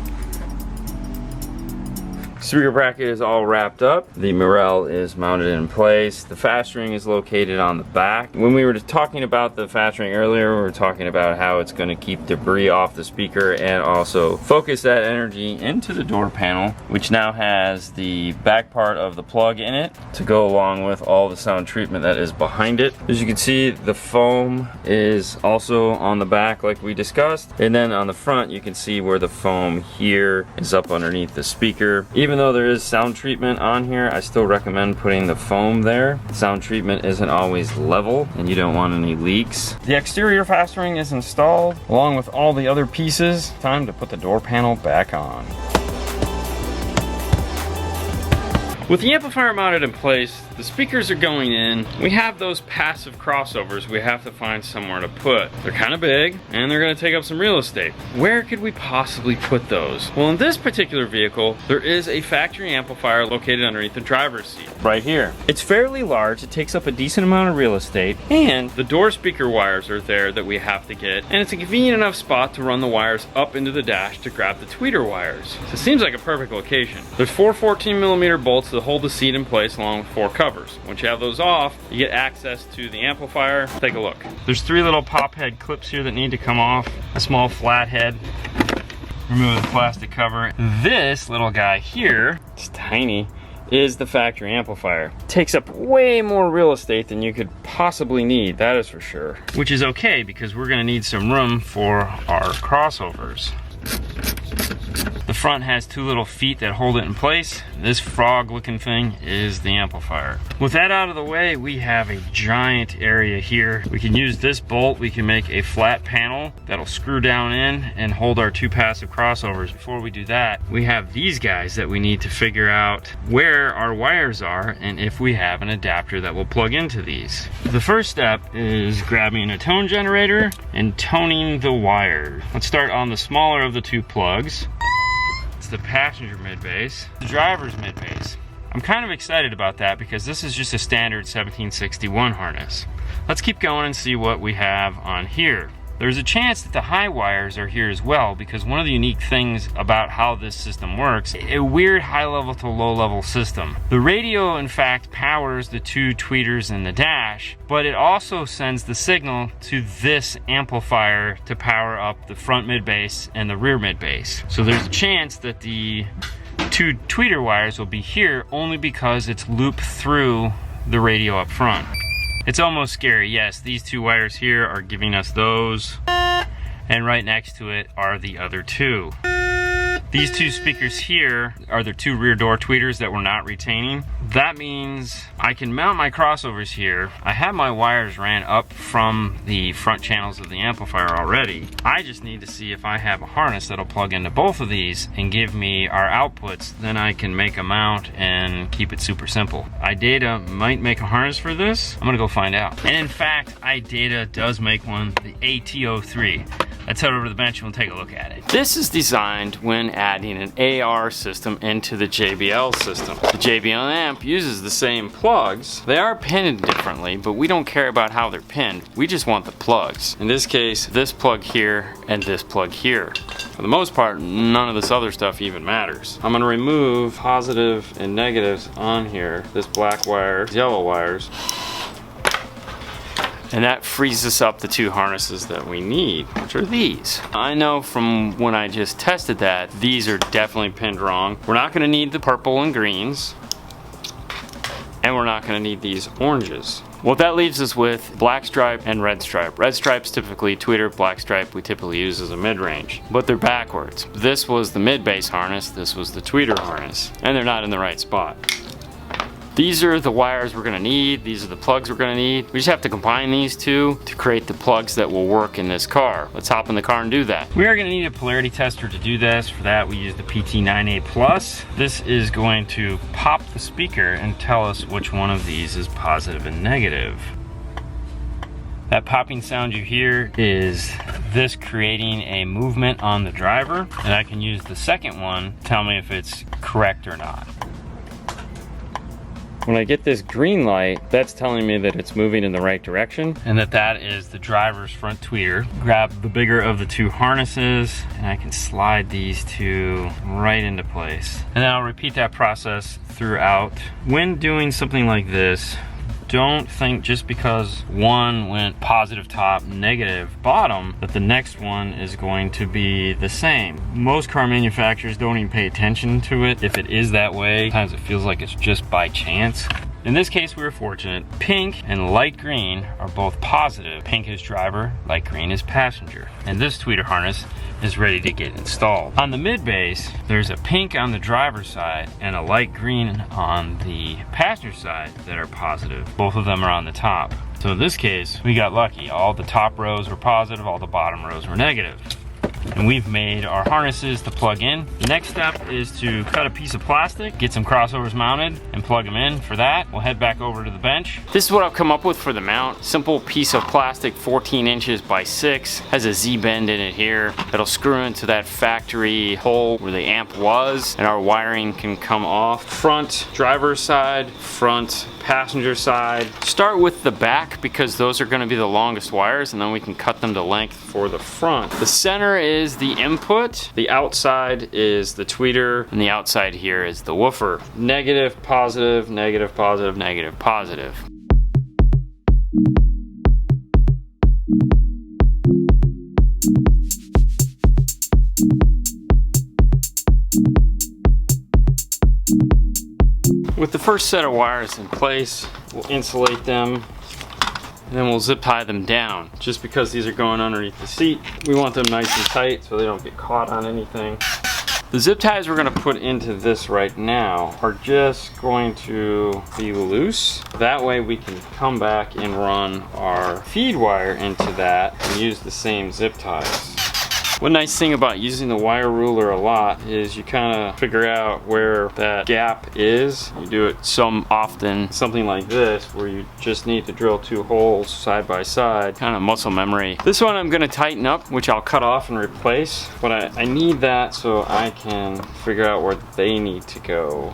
Speaker bracket is all wrapped up. The Morel is mounted in place. The fast ring is located on the back. When we were talking about the fast ring earlier, we were talking about how it's going to keep debris off the speaker and also focus that energy into the door panel, which now has the back part of the plug in it to go along with all the sound treatment that is behind it. As you can see, the foam is also on the back like we discussed, and then on the front you can see where the foam here is up underneath the speaker. Even though there is sound treatment on here, I still recommend putting the foam there. Sound treatment isn't always level and you don't want any leaks. The exterior fast ring is installed along with all the other pieces. Time to put the door panel back on. With the amplifier mounted in place, the speakers are going in. We have those passive crossovers we have to find somewhere to put. They're kind of big and they're going to take up some real estate. Where could we possibly put those? Well, in this particular vehicle, there is a factory amplifier located underneath the driver's seat, right here. It's fairly large, it takes up a decent amount of real estate, and the door speaker wires are there that we have to get, and it's a convenient enough spot to run the wires up into the dash to grab the tweeter wires. So it seems like a perfect location. There's 4 14mm bolts that hold the seat in place along with 4 covers. Once you have those off, you get access to the amplifier. Take a look. There's 3 little pop head clips here that need to come off. A small flat head. Remove the plastic cover. This little guy here, it's tiny, is the factory amplifier. It takes up way more real estate than you could possibly need, that is for sure. Which is okay because we're gonna need some room for our crossovers. The front has 2 little feet that hold it in place. This frog looking thing is the amplifier. With that out of the way, we have a giant area here. We can use this bolt, we can make a flat panel that'll screw down in and hold our 2 passive crossovers. Before we do that, we have these guys that we need to figure out where our wires are and if we have an adapter that will plug into these. The first step is grabbing a tone generator and toning the wire. Let's start on the smaller of the 2 plugs. It's the passenger mid-bass, the driver's mid-bass. I'm kind of excited about that because this is just a standard 1761 harness. Let's keep going and see what we have on here. There's a chance that the high wires are here as well because one of the unique things about how this system works, a weird high level to low level system. The radio in fact powers the 2 tweeters in the dash, but it also sends the signal to this amplifier to power up the front mid bass and the rear mid bass. So there's a chance that the two tweeter wires will be here only because it's looped through the radio up front. It's almost scary. Yes, these two wires here are giving us those, and right next to it are the other two. These two speakers here are the two rear door tweeters that we're not retaining. That means I can mount my crossovers here. I have my wires ran up from the front channels of the amplifier already. I just need to see if I have a harness that'll plug into both of these and give me our outputs. Then I can make a mount and keep it super simple. iData might make a harness for this. I'm gonna go find out. And in fact, iData does make one, the AT03. Let's head over to the bench and we'll take a look at it. This is designed when adding an AR system into the JBL system. The JBL amp uses the same plugs. They are pinned differently, but we don't care about how they're pinned. We just want the plugs. In this case, this plug here and this plug here. For the most part, none of this other stuff even matters. I'm gonna remove positive and negatives on here. This black wire, yellow wires. And that frees us up the two harnesses that we need, which are these. I know from when I just tested that, these are definitely pinned wrong. We're not gonna need the purple and greens, and we're not gonna need these oranges. What that leaves us with, black stripe and red stripe. Red stripe's typically tweeter, black stripe we typically use as a mid-range, but they're backwards. This was the mid-bass harness, this was the tweeter harness, and they're not in the right spot. These are the wires we're gonna need. These are the plugs we're gonna need. We just have to combine these two to create the plugs that will work in this car. Let's hop in the car and do that. We are gonna need a polarity tester to do this. For that, we use the PT9A Plus. This is going to pop the speaker and tell us which one of these is positive and negative. That popping sound you hear is this creating a movement on the driver, and I can use the second one to tell me if it's correct or not. When I get this green light, that's telling me that it's moving in the right direction and that is the driver's front tweeter. Grab the bigger of the two harnesses and I can slide these two right into place. And then I'll repeat that process throughout. When doing something like this, don't think just because one went positive top, negative bottom, that the next one is going to be the same. Most car manufacturers don't even pay attention to it. If it is that way, sometimes it feels like it's just by chance. In this case, we were fortunate. Pink and light green are both positive. Pink is driver, light green is passenger. And this tweeter harness is ready to get installed. On the mid-bass, there's a pink on the driver's side and a light green on the passenger side that are positive. Both of them are on the top. So in this case, we got lucky. All the top rows were positive, all the bottom rows were negative. And we've made our harnesses to plug in. The next step is to cut a piece of plastic, get some crossovers mounted, and plug them in. For that, we'll head back over to the bench. This is what I've come up with for the mount. Simple piece of plastic, 14 inches by 6, has a Z-bend in it here that'll screw into that factory hole where the amp was, and our wiring can come off. Front driver's side, front passenger side. Start with the back because those are going to be the longest wires, and then we can cut them to length for the front. The center is the input, the outside is the tweeter, and the outside here is the woofer. Negative, positive, negative, positive, negative, positive. With the first set of wires in place, we'll insulate them and then we'll zip tie them down. Just because these are going underneath the seat, we want them nice and tight so they don't get caught on anything. The zip ties we're going to put into this right now are just going to be loose. That way we can come back and run our feed wire into that and use the same zip ties. One nice thing about using the wire ruler a lot is you kind of figure out where that gap is. You do it some often, something like this, where you just need to drill 2 holes side by side, kind of muscle memory. This one I'm gonna tighten up, which I'll cut off and replace, but I need that so I can figure out where they need to go.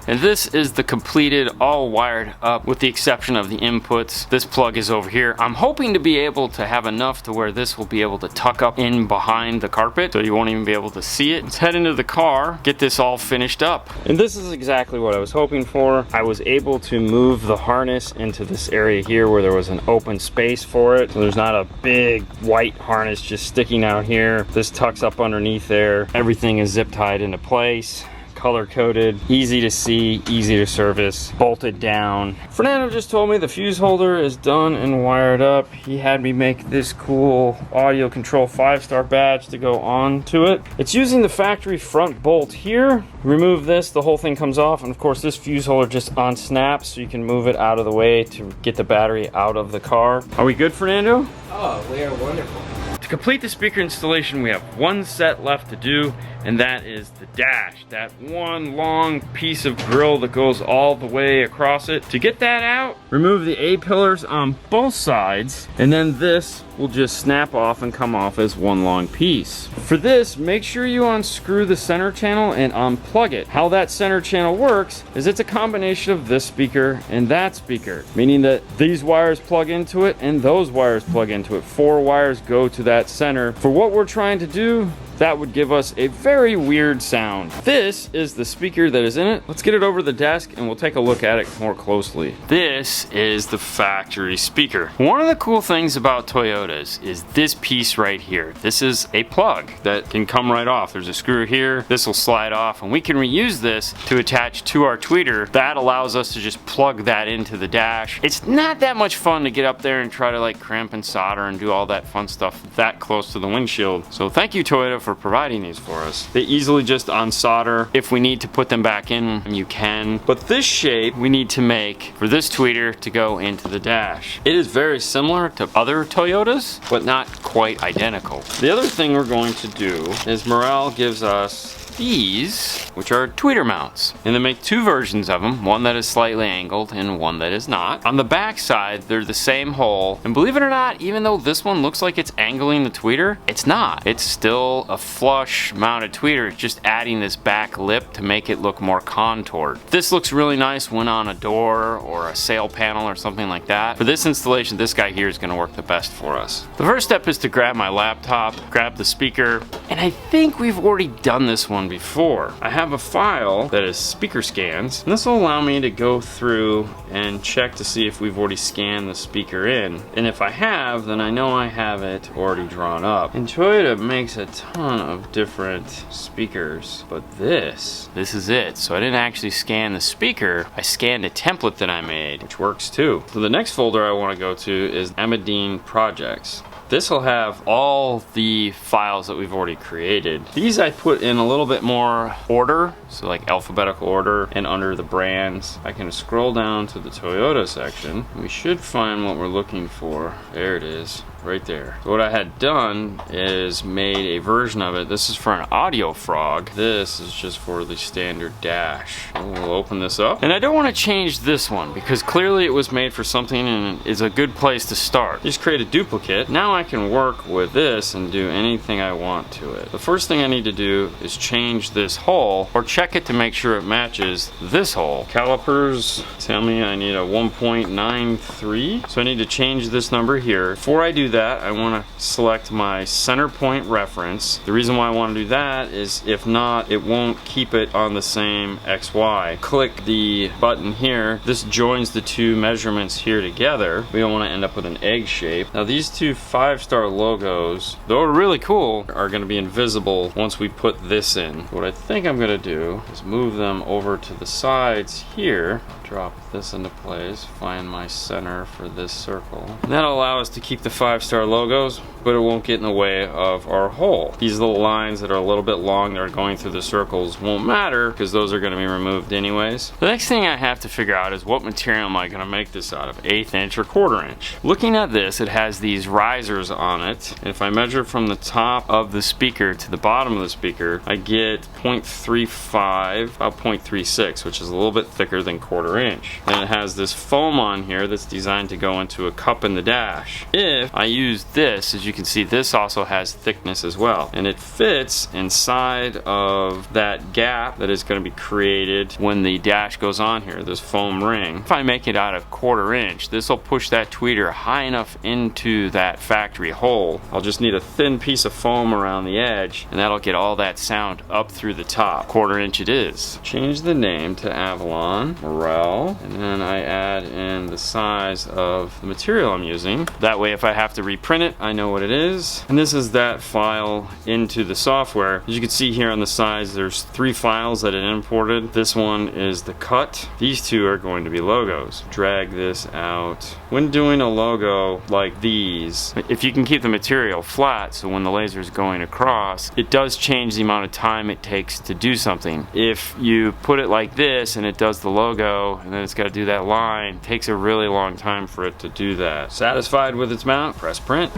And this is the completed, all wired up with the exception of the inputs. This plug is over here. I'm hoping to be able to have enough to where this will be able to tuck up in behind the carpet so you won't even be able to see it. Let's head into the car, get this all finished up. And this is exactly what I was hoping for. I was able to move the harness into this area here where there was an open space for it. So there's not a big white harness just sticking out here. This tucks up underneath there. Everything is zip tied into place. Color coded, easy to see, easy to service, bolted down. Fernando just told me the fuse holder is done and wired up. He had me make this cool audio control 5-star badge to go on to it. It's using the factory front bolt here. Remove this, the whole thing comes off, and of course this fuse holder just unsnaps so you can move it out of the way to get the battery out of the car. Are we good, Fernando? Oh, we are wonderful. To complete the speaker installation, we have one set left to do, and that is the dash. That one long piece of grill that goes all the way across it. To get that out, remove the A-pillars on both sides, and then this will just snap off and come off as one long piece. For this, make sure you unscrew the center channel and unplug it. How that center channel works is it's a combination of this speaker and that speaker, meaning that these wires plug into it and those wires plug into it. 4 wires go to that center. For what we're trying to do, that would give us a very weird sound. This is the speaker that is in it. Let's get it over the desk and we'll take a look at it more closely. This is the factory speaker. One of the cool things about Toyotas is this piece right here. This is a plug that can come right off. There's a screw here. This will slide off and we can reuse this to attach to our tweeter. That allows us to just plug that into the dash. It's not that much fun to get up there and try to like crimp and solder and do all that fun stuff that close to the windshield. So thank you, Toyota, for providing these for us. They easily just unsolder. If we need to put them back in, you can. But this shape we need to make for this tweeter to go into the dash. It is very similar to other Toyotas, but not quite identical. The other thing we're going to do is Morel gives us these, which are tweeter mounts, and they make 2 versions of them, one that is slightly angled and one that is not. On the back side, they're the same hole, and believe it or not, even though this one looks like it's angling the tweeter, it's not. It's still a flush mounted tweeter. It's just adding this back lip to make it look more contoured. This looks really nice when on a door or a sail panel or something like that. For this installation, this guy here is going to work the best for us. The first step is to grab my laptop, grab the speaker, and I think we've already done this one before. I have a file that is speaker scans, and this will allow me to go through and check to see if we've already scanned the speaker in. And if I have, then I know I have it already drawn up. And Toyota makes a ton of different speakers, but this is it. So I didn't actually scan the speaker, I scanned a template that I made, which works too. So the next folder I want to go to is Amadine Projects. This will have all the files that we've already created. These I put in a little bit more order, so like alphabetical order, and under the brands. I can scroll down to the Toyota section. We should find what we're looking for. There it is. Right there. So what I had done is made a version of it. This is for an audio frog. This is just for the standard dash. We'll open this up. And I don't want to change this one because clearly it was made for something and is a good place to start. Just create a duplicate. Now I can work with this and do anything I want to it. The first thing I need to do is change this hole or check it to make sure it matches this hole. Calipers tell me I need a 1.93. So I need to change this number here. Before I do that, I want to select my center point reference. The reason why I want to do that is if not, it won't keep it on the same XY. Click the button here. This joins the 2 measurements here together. We don't want to end up with an egg shape. Now these 2 5-star logos, though really cool, are going to be invisible once we put this in. What I think I'm going to do is move them over to the sides here. Drop this into place, find my center for this circle. And that'll allow us to keep the 5-star logos, but it won't get in the way of our hole. These little lines that are a little bit long that are going through the circles won't matter because those are going to be removed anyways. The next thing I have to figure out is what material am I going to make this out of, 1/8 inch or 1/4 inch. Looking at this, it has these risers on it. And if I measure from the top of the speaker to the bottom of the speaker, I get 0.35, about 0.36, which is a little bit thicker than 1/4 inch. And it has this foam on here that's designed to go into a cup in the dash. If I used this, as you can see, this also has thickness as well. And it fits inside of that gap that is going to be created when the dash goes on here, this foam ring. If I make it out of 1/4 inch, this will push that tweeter high enough into that factory hole. I'll just need a thin piece of foam around the edge, and that'll get all that sound up through the top. 1/4 inch it is. Change the name to Avalon Morel, and then I add in the size of the material I'm using. That way if I have to reprint it, I know what it is. And this is that file into the software. As you can see here on the sides, there's 3 files that it imported. This one is the cut. These 2 are going to be logos. Drag this out. When doing a logo like these, if you can keep the material flat so when the laser is going across, it does change the amount of time it takes to do something. If you put it like this and it does the logo and then it's got to do that line, it takes a really long time for it to do that. Satisfied with its mount? Press print.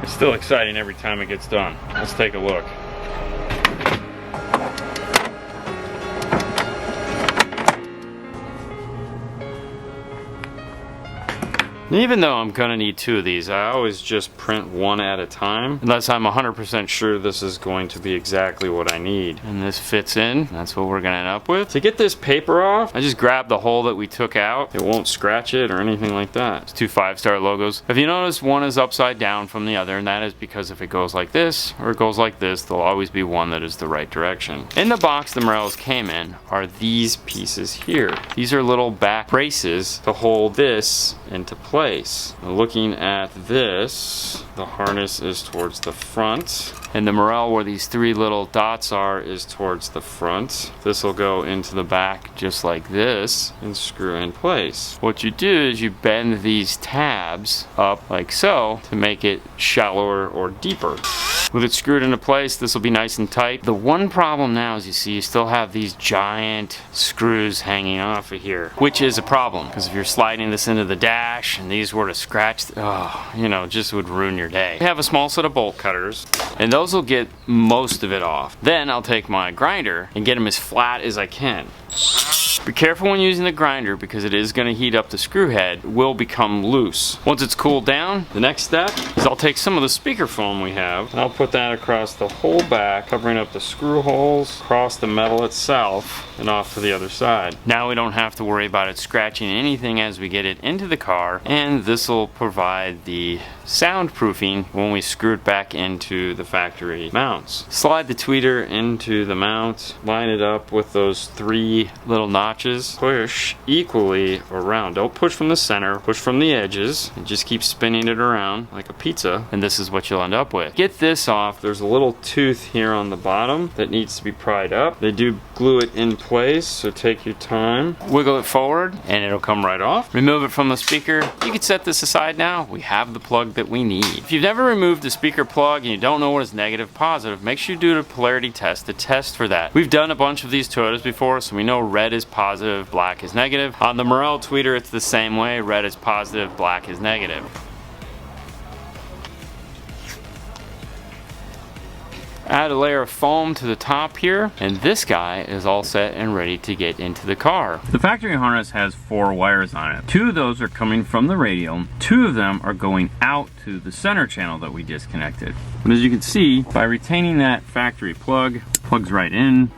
It's still exciting every time it gets done. Let's take a look. And even though I'm gonna need 2 of these, I always just print 1 at a time, unless I'm 100% sure this is going to be exactly what I need. And this fits in, that's what we're gonna end up with. To get this paper off, I just grab the hole that we took out. It won't scratch it or anything like that. It's 2 5-star logos. If you notice, one is upside down from the other, and that is because if it goes like this or it goes like this, there'll always be one that is the right direction. In the box the Morels came in are these pieces here. These are little back braces to hold this into place. Looking at this, the harness is towards the front, and the Morel where these 3 little dots are is towards the front. This will go into the back just like this and screw in place. What you do is you bend these tabs up like so to make it shallower or deeper. With it screwed into place, this will be nice and tight. The one problem now is you see you still have these giant screws hanging off of here, which is a problem because if you're sliding this into the dash and these were to scratch, you know, just would ruin your day. I have a small set of bolt cutters and those will get most of it off. Then I'll take my grinder and get them as flat as I can. Be careful when using the grinder because it is going to heat up the screw head. It will become loose. Once it's cooled down, the next step is I'll take some of the speaker foam we have and I'll put that across the whole back, covering up the screw holes, across the metal itself, and off to the other side. Now we don't have to worry about it scratching anything as we get it into the car, and this will provide the soundproofing when we screw it back into the factory mounts. Slide the tweeter into the mount, line it up with those 3 little notches, push equally around. Don't push from the center, push from the edges, and just keep spinning it around like a pizza, and this is what you'll end up with. Get this off, there's a little tooth here on the bottom that needs to be pried up. They do glue it in place, so take your time. Wiggle it forward, and it'll come right off. Remove it from the speaker. You can set this aside now. We have the plug that we need. If you've never removed the speaker plug and you don't know what is negative, positive, make sure you do the polarity test, the test for that. We've done a bunch of these Toyotas before, so we know red is positive, black is negative. On the Morel tweeter, it's the same way. Red is positive, black is negative. Add a layer of foam to the top here, and this guy is all set and ready to get into the car. The factory harness has 4 wires on it. 2 of those are coming from the radio. 2 of them are going out to the center channel that we disconnected. But as you can see, by retaining that factory plug, it plugs right in.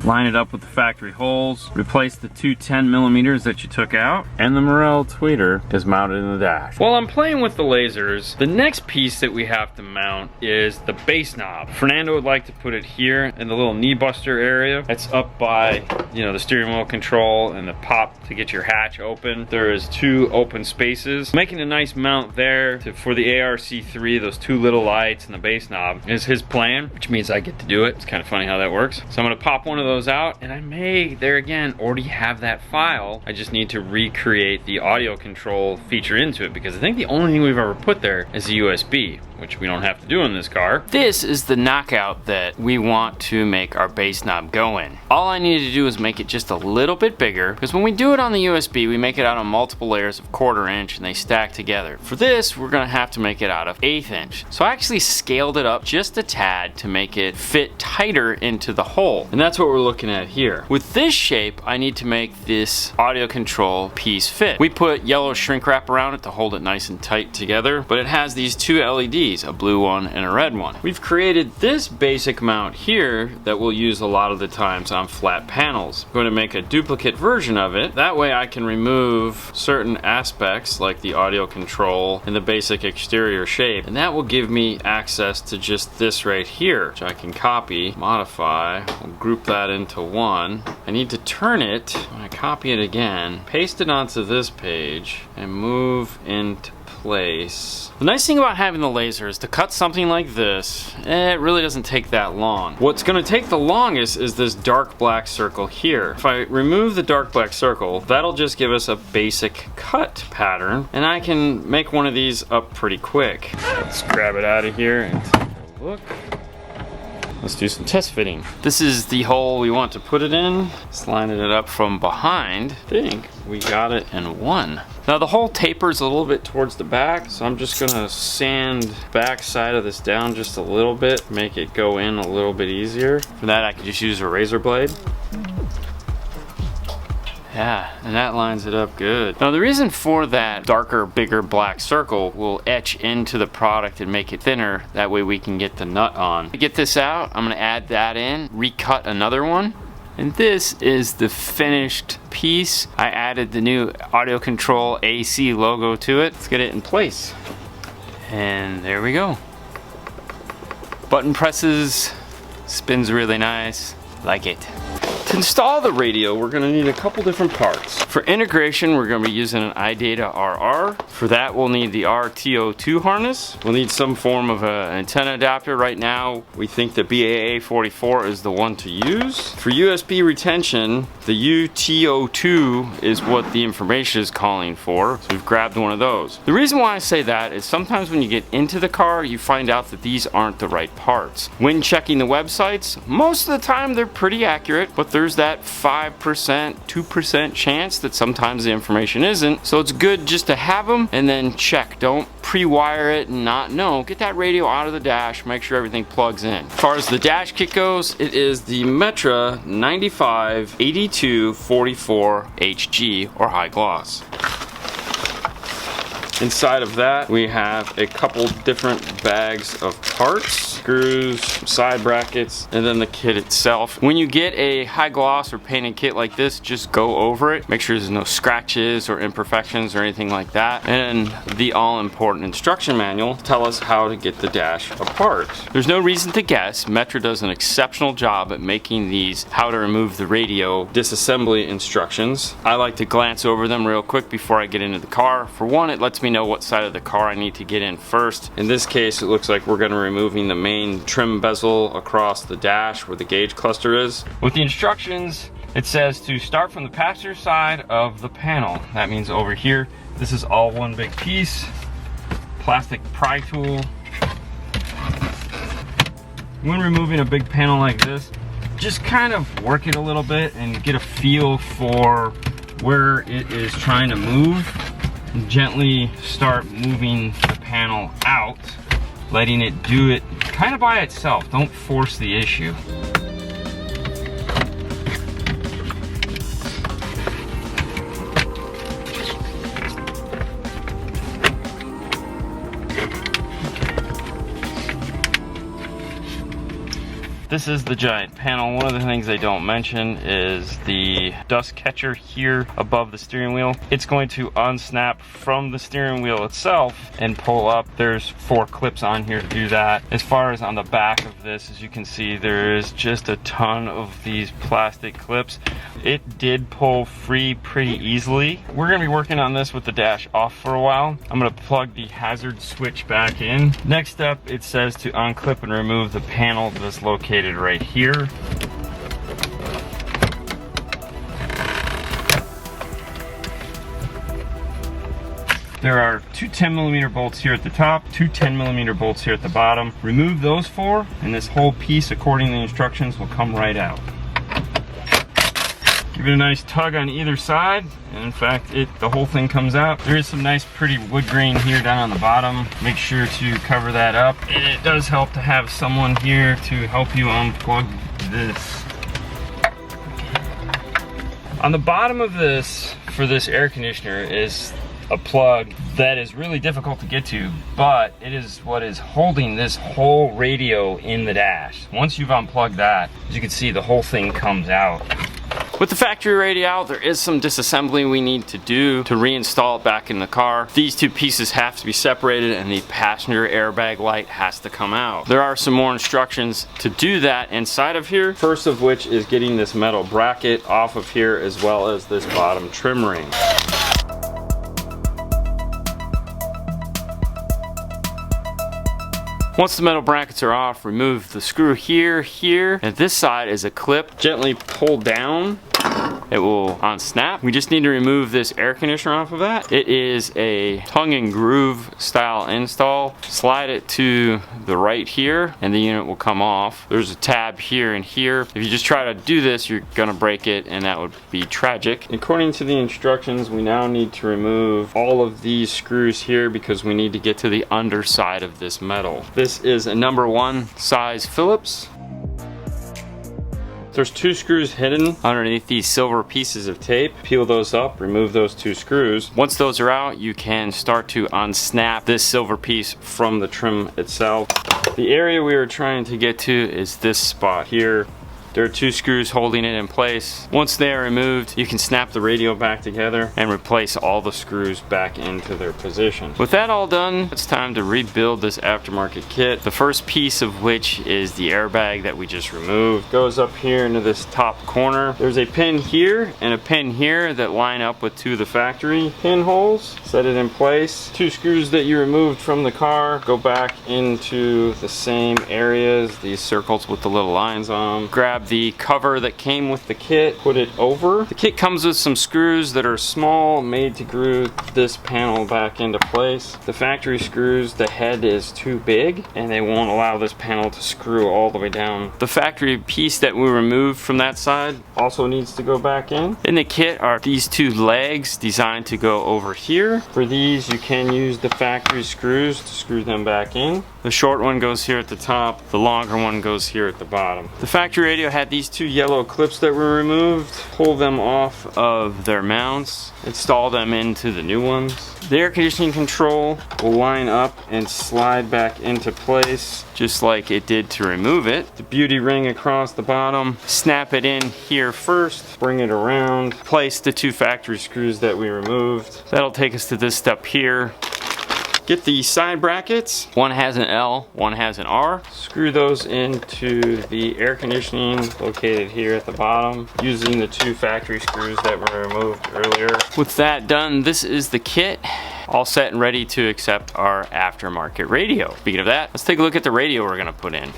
Line it up with the factory holes, replace the 2 10mm that you took out, and the Morel tweeter is mounted in the dash. While I'm playing with the lasers, the next piece that we have to mount is the bass knob. Fernando would like to put it here in the little knee buster area. It's up by, you know, the steering wheel control and the pop to get your hatch open. There is 2 open spaces. Making a nice mount there for the ARC3, those 2 little lights and the bass knob is his plan, which means I get to do it. It's kind of funny how that works. So I'm gonna pop one of those out, and I may, there again, already have that file. I just need to recreate the audio control feature into it because I think the only thing we've ever put there is a USB, which we don't have to do in this car. This is the knockout that we want to make our bass knob go in. All I need to do is make it just a little bit bigger, because when we do it on the USB, we make it out on multiple layers of 1/4 inch and they stack together. For this, we're gonna have to make it out of 1/8 inch. So I actually scaled it up just a tad to make it fit tighter into the hole. And that's what we're we're looking at here. With this shape, I need to make this audio control piece fit. We put yellow shrink wrap around it to hold it nice and tight together, but it has these two LEDs, a blue one and a red one. We've created this basic mount here that we'll use a lot of the times on flat panels. I'm going to make a duplicate version of it. That way I can remove certain aspects like the audio control and the basic exterior shape, and that will give me access to just this right here, which I can copy, modify, we'll group that into one. I need to turn it, when I copy it again, paste it onto this page, and move into place. The nice thing about having the laser is to cut something like this, it really doesn't take that long. What's going to take the longest is this dark black circle here. If I remove the dark black circle, that'll just give us a basic cut pattern, and I can make one of these up pretty quick. Let's grab it out of here and take a look. Let's do some test fitting. This is the hole we want to put it in. Just lining it up from behind. I think we got it in one. Now the hole tapers a little bit towards the back, so I'm just gonna sand back side of this down just a little bit, make it go in a little bit easier. For that I could just use a razor blade. Yeah, and that lines it up good. Now the reason for that darker, bigger black circle will etch into the product and make it thinner. That way we can get the nut on. To get this out, I'm gonna add that in, recut another one. And this is the finished piece. I added the new audio control AC logo to it. Let's get it in place. And there we go. Button presses, spins really nice, like it. To install the radio, we're gonna need a couple different parts. For integration, we're gonna be using an iData RR. For that, we'll need the RTO2 harness. We'll need some form of an antenna adapter. Right now, we think the BAA44 is the one to use. For USB retention, the UTO2 is what the information is calling for, so we've grabbed one of those. The reason why I say that is sometimes when you get into the car, you find out that these aren't the right parts. When checking the websites, most of the time they're pretty accurate, but there's that 5%, 2% chance that sometimes the information isn't. So it's good just to have them and then check. Don't pre-wire it and not know. Get that radio out of the dash, make sure everything plugs in. As far as the dash kit goes, it is the Metra 958244 HG or high gloss. Inside of that, we have a couple different bags of parts, screws, side brackets, and then the kit itself. When you get a high gloss or painted kit like this, just go over it. Make sure there's no scratches or imperfections or anything like that. And the all-important instruction manual tell us how to get the dash apart. There's no reason to guess. Metra does an exceptional job at making these how to remove the radio disassembly instructions. I like to glance over them real quick before I get into the car. For one, it lets me know what side of the car I need to get in first. In this case, it looks like we're going to be removing the main trim bezel across the dash where the gauge cluster is. With the instructions, it says to start from the passenger side of the panel. That means over here. This is all one big piece. Plastic pry tool. When removing a big panel like this, just kind of work it a little bit and get a feel for where it is trying to move. Gently start moving the panel out, letting it do it kind of by itself. Don't force the issue. This is the giant panel. One of the things they don't mention is the dust catcher here above the steering wheel. It's going to unsnap from the steering wheel itself and pull up. There's 4 clips on here to do that. As far as on the back of this, as you can see, there is just a ton of these plastic clips. It did pull free pretty easily. We're gonna be working on this with the dash off for a while. I'm gonna plug the hazard switch back in. Next up, it says to unclip and remove the panel that's located right here. There are 2 10mm bolts here at the top, 2 10mm bolts here at the bottom. Remove those 4, and this whole piece, according to the instructions, will come right out. Give it a nice tug on either side, and in fact, the whole thing comes out. There is some nice pretty wood grain here down on the bottom. Make sure to cover that up. And it does help to have someone here to help you unplug this. On the bottom of this, for this air conditioner, is a plug that is really difficult to get to, but it is what is holding this whole radio in the dash. Once you've unplugged that, as you can see, the whole thing comes out. With the factory radio out, there is some disassembly we need to do to reinstall it back in the car. These two pieces have to be separated and the passenger airbag light has to come out. There are some more instructions to do that inside of here. First of which is getting this metal bracket off of here, as well as this bottom trim ring. Once the metal brackets are off, remove the screw here, and this side is a clip. Gently pull down, it will unsnap. We just need to remove this air conditioner off of that. It is a tongue and groove style install. Slide it to the right here, and the unit will come off. There's a tab here and here. If you just try to do this, you're gonna break it, and that would be tragic. According to the instructions, we now need to remove all of these screws here because we need to get to the underside of this metal. This is a number 1 size Phillips. There's 2 screws hidden underneath these silver pieces of tape. Peel those up, remove those 2 screws. Once those are out, you can start to unsnap this silver piece from the trim itself. The area we were trying to get to is this spot here. There are 2 screws holding it in place. Once they are removed, you can snap the radio back together and replace all the screws back into their position. With that all done, it's time to rebuild this aftermarket kit. The first piece of which is the airbag that we just removed. Goes up here into this top corner. There's a pin here and a pin here that line up with 2 of the factory pin holes. Set it in place. 2 screws that you removed from the car go back into the same areas, these circles with the little lines on them. Grab the cover that came with the kit, put it over. The kit comes with some screws that are small, made to glue this panel back into place. The factory screws, the head is too big and they won't allow this panel to screw all the way down. The factory piece that we removed from that side also needs to go back in. In the kit are these 2 legs designed to go over here. For these, you can use the factory screws to screw them back in. The short one goes here at the top, the longer one goes here at the bottom. The factory radio had these 2 yellow clips that were removed. Pull them off of their mounts, install them into the new ones. The air conditioning control will line up and slide back into place just like it did to remove it. The beauty ring across the bottom, snap it in here first, bring it around, place the 2 factory screws that we removed. That'll take us to this step here. Get the side brackets. One has an L, one has an R. Screw those into the air conditioning located here at the bottom using the 2 factory screws that were removed earlier. With that done, this is the kit. All set and ready to accept our aftermarket radio. Speaking of that, let's take a look at the radio we're gonna put in.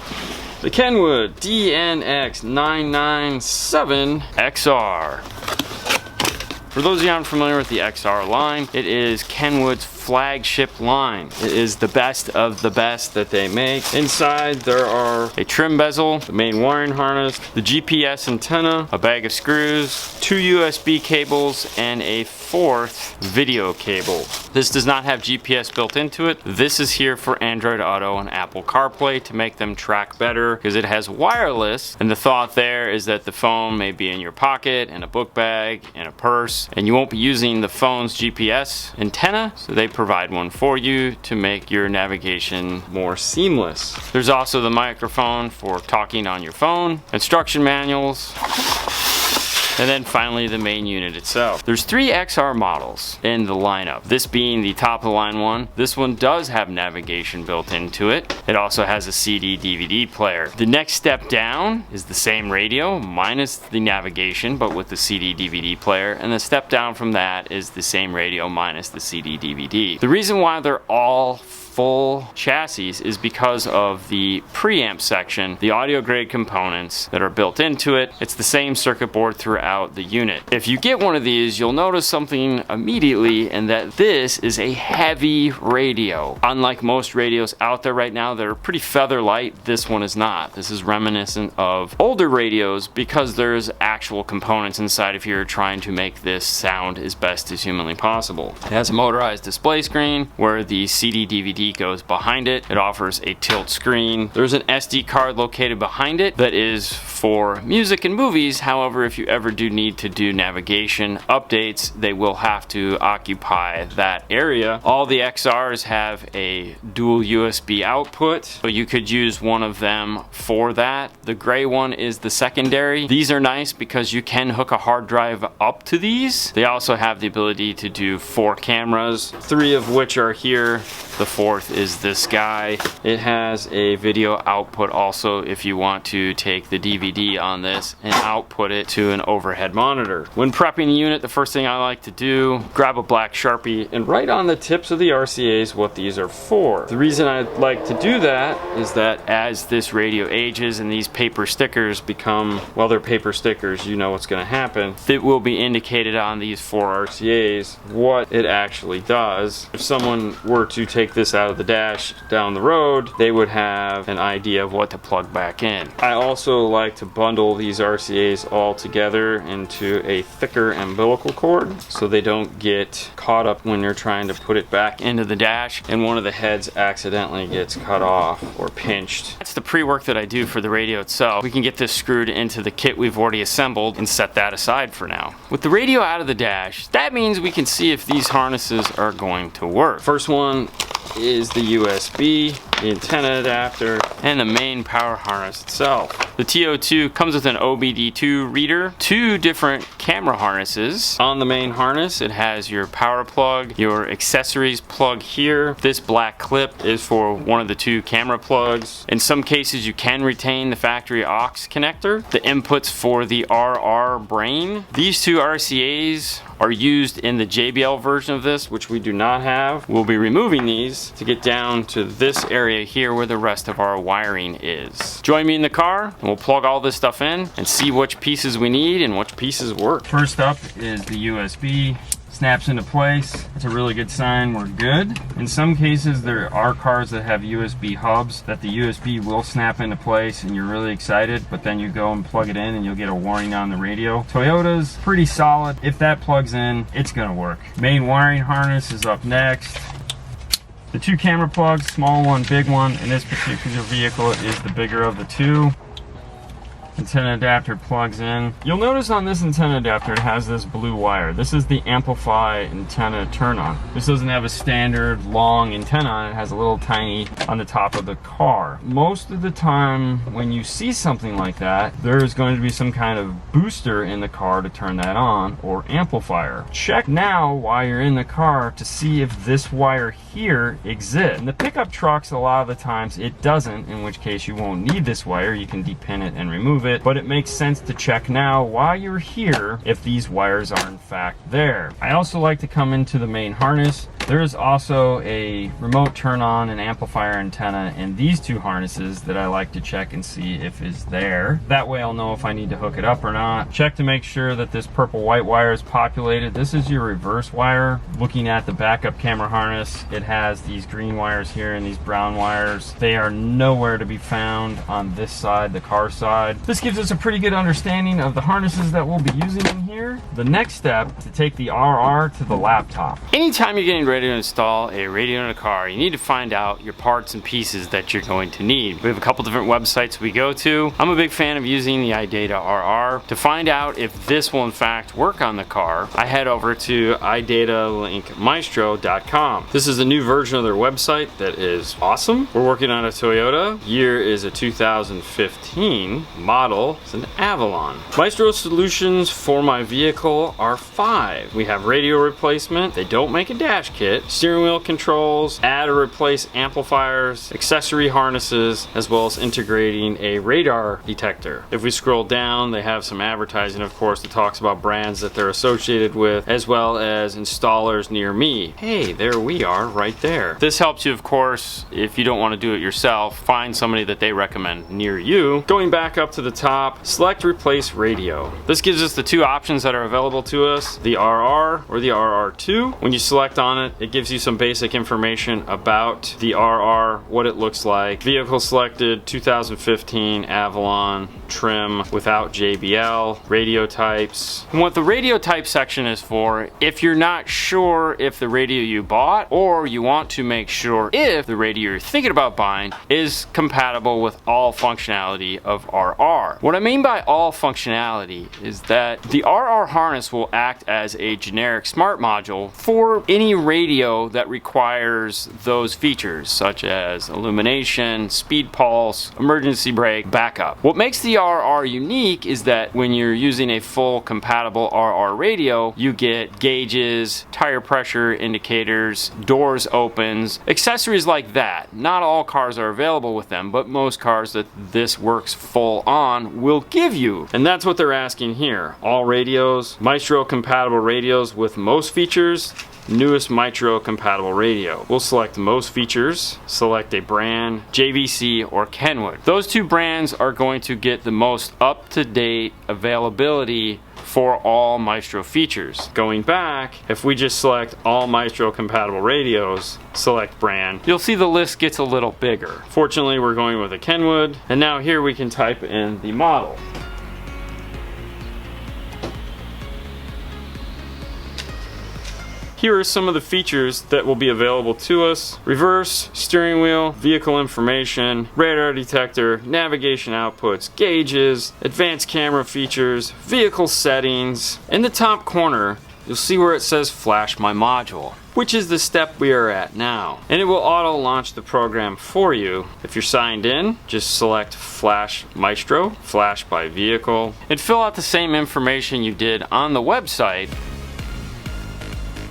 The Kenwood DNX997XR. For those of you unfamiliar with the XR line, it is Kenwood's flagship line. It is the best of the best that they make. Inside there are a trim bezel, the main wiring harness, the GPS antenna, a bag of screws, 2 USB cables, and a 4th video cable. This does not have GPS built into it. This is here for Android Auto and Apple CarPlay to make them track better because it has wireless, and the thought there is that the phone may be in your pocket, in a book bag, in a purse, and you won't be using the phone's GPS antenna, so they provide one for you to make your navigation more seamless. There's also the microphone for talking on your phone, instruction manuals, and then finally the main unit itself. There's 3 XR models in the lineup, this being the top of the line one. This one does have navigation built into it. It also has a CD DVD player. The next step down is the same radio minus the navigation but with the CD DVD player, and the step down from that is the same radio minus the CD DVD. The reason why they're all full chassis is because of the preamp section, the audio grade components that are built into it. It's the same circuit board throughout the unit. If you get one of these, you'll notice something immediately, and that this is a heavy radio. Unlike most radios out there right now that are pretty feather light, this one is not. This is reminiscent of older radios because there's actual components inside of here trying to make this sound as best as humanly possible. It has a motorized display screen where the CD DVD goes behind it. It offers a tilt screen. There's an SD card located behind it that is for music and movies. However, if you ever do need to do navigation updates, they will have to occupy that area. All the XRs have a dual USB output, so you could use one of them for that. The gray one is the secondary. These are nice because you can hook a hard drive up to these. They also have the ability to do 4 cameras, 3 of which are here. The 4th is this guy. It has a video output also if you want to take the DVD on this and output it to an overhead monitor. When prepping the unit, the first thing I like to do, grab a black Sharpie and write on the tips of the RCAs what these are for. The reason I like to do that is that as this radio ages and these paper stickers become, well, they're paper stickers, you know what's going to happen. It will be indicated on these 4 RCAs what it actually does. If someone were to take this out of the dash down the road, they would have an idea of what to plug back in. I also like to bundle these RCAs all together into a thicker umbilical cord so they don't get caught up when you're trying to put it back into the dash and one of the heads accidentally gets cut off or pinched. That's the pre-work that I do for the radio itself. We can get this screwed into the kit we've already assembled and set that aside for now. With the radio out of the dash, that means we can see if these harnesses are going to work. First one is the USB, the antenna adapter, and the main power harness itself. The TO2 comes with an OBD2 reader, 2 different camera harnesses. On the main harness, it has your power plug, your accessories plug here. This black clip is for one of the 2 camera plugs. In some cases, you can retain the factory aux connector. The inputs for the RR brain. These 2 RCAs are used in the JBL version of this, which we do not have. We'll be removing these to get down to this area here where the rest of our wiring is. Join me in the car and we'll plug all this stuff in and see which pieces we need and which pieces work. First up is the USB. Snaps into place. That's a really good sign we're good. In some cases there are cars that have USB hubs that the USB will snap into place and you're really excited, but then you go and plug it in and you'll get a warning on the radio. Toyota's pretty solid. If that plugs in, it's gonna work. Main wiring harness is up next. The 2 camera plugs, small one, big one. In this particular vehicle, it is the bigger of the 2. Antenna adapter plugs in. You'll notice on this antenna adapter it has this blue wire. This is the amplify antenna turn on. This doesn't have a standard long antenna on it. It has a little tiny on the top of the car. Most of the time when you see something like that, there is going to be some kind of booster in the car to turn that on, or amplifier. Check now while you're in the car to see if this wire here exists. In the pickup trucks, a lot of the times it doesn't, in which case you won't need this wire. You can depin it and remove it. But it makes sense to check now while you're here if these wires are in fact there. I also like to come into the main harness. There is also a remote turn on and amplifier antenna in these 2 harnesses that I like to check and see if is there. That way I'll know if I need to hook it up or not. Check to make sure that this purple white wire is populated. This is your reverse wire. Looking at the backup camera harness, it has these green wires here and these brown wires. They are nowhere to be found on this side, the car side. This gives us a pretty good understanding of the harnesses that we'll be using in here. The next step, to take the RR to the laptop. Anytime you're getting ready to install a radio in a car, you need to find out your parts and pieces that you're going to need. We have a couple different websites we go to. I'm a big fan of using the iData RR. To find out if this will in fact work on the car, I head over to iDataLinkMaestro.com. This is a new version of their website that is awesome. We're working on a Toyota. Year is a 2015 model. It's an Avalon. Maestro solutions for my vehicle are 5. We have radio replacement. They don't make a dash kit. Steering wheel controls, add or replace amplifiers, accessory harnesses, as well as integrating a radar detector. If we scroll down, they have some advertising, of course, that talks about brands that they're associated with, as well as installers near me. Hey, there we are right there. This helps you, of course, if you don't want to do it yourself, find somebody that they recommend near you. Going back up to the top, select replace radio. This gives us the 2 options that are available to us, the RR or the RR2. When you select on it, it gives you some basic information about the RR, what it looks like. Vehicle selected, 2015 Avalon, trim without JBL, radio types. And what the radio type section is for, if you're not sure if the radio you bought or you want to make sure if the radio you're thinking about buying is compatible with all functionality of RR. What I mean by all functionality is that the RR harness will act as a generic smart module for any radio that requires those features, such as illumination, speed pulse, emergency brake, backup. What makes the RR unique is that when you're using a full compatible RR radio, you get gauges, tire pressure indicators, doors opens, accessories like that. Not all cars are available with them, but most cars that this works full on will give you. And that's what they're asking here. All radios, Maestro compatible radios with most features, newest Maestro compatible radio. We'll select most features, select a brand, JVC or Kenwood. Those two brands are going to get the most up-to-date availability for all Maestro features. Going back, if we just select all Maestro compatible radios, select brand, you'll see the list gets a little bigger. Fortunately, we're going with a Kenwood, and now here we can type in the model. Here are some of the features that will be available to us. Reverse, steering wheel, vehicle information, radar detector, navigation outputs, gauges, advanced camera features, vehicle settings. In the top corner, you'll see where it says Flash My Module, which is the step we are at now. And it will auto launch the program for you. If you're signed in, just select Flash Maestro, Flash by Vehicle, and fill out the same information you did on the website.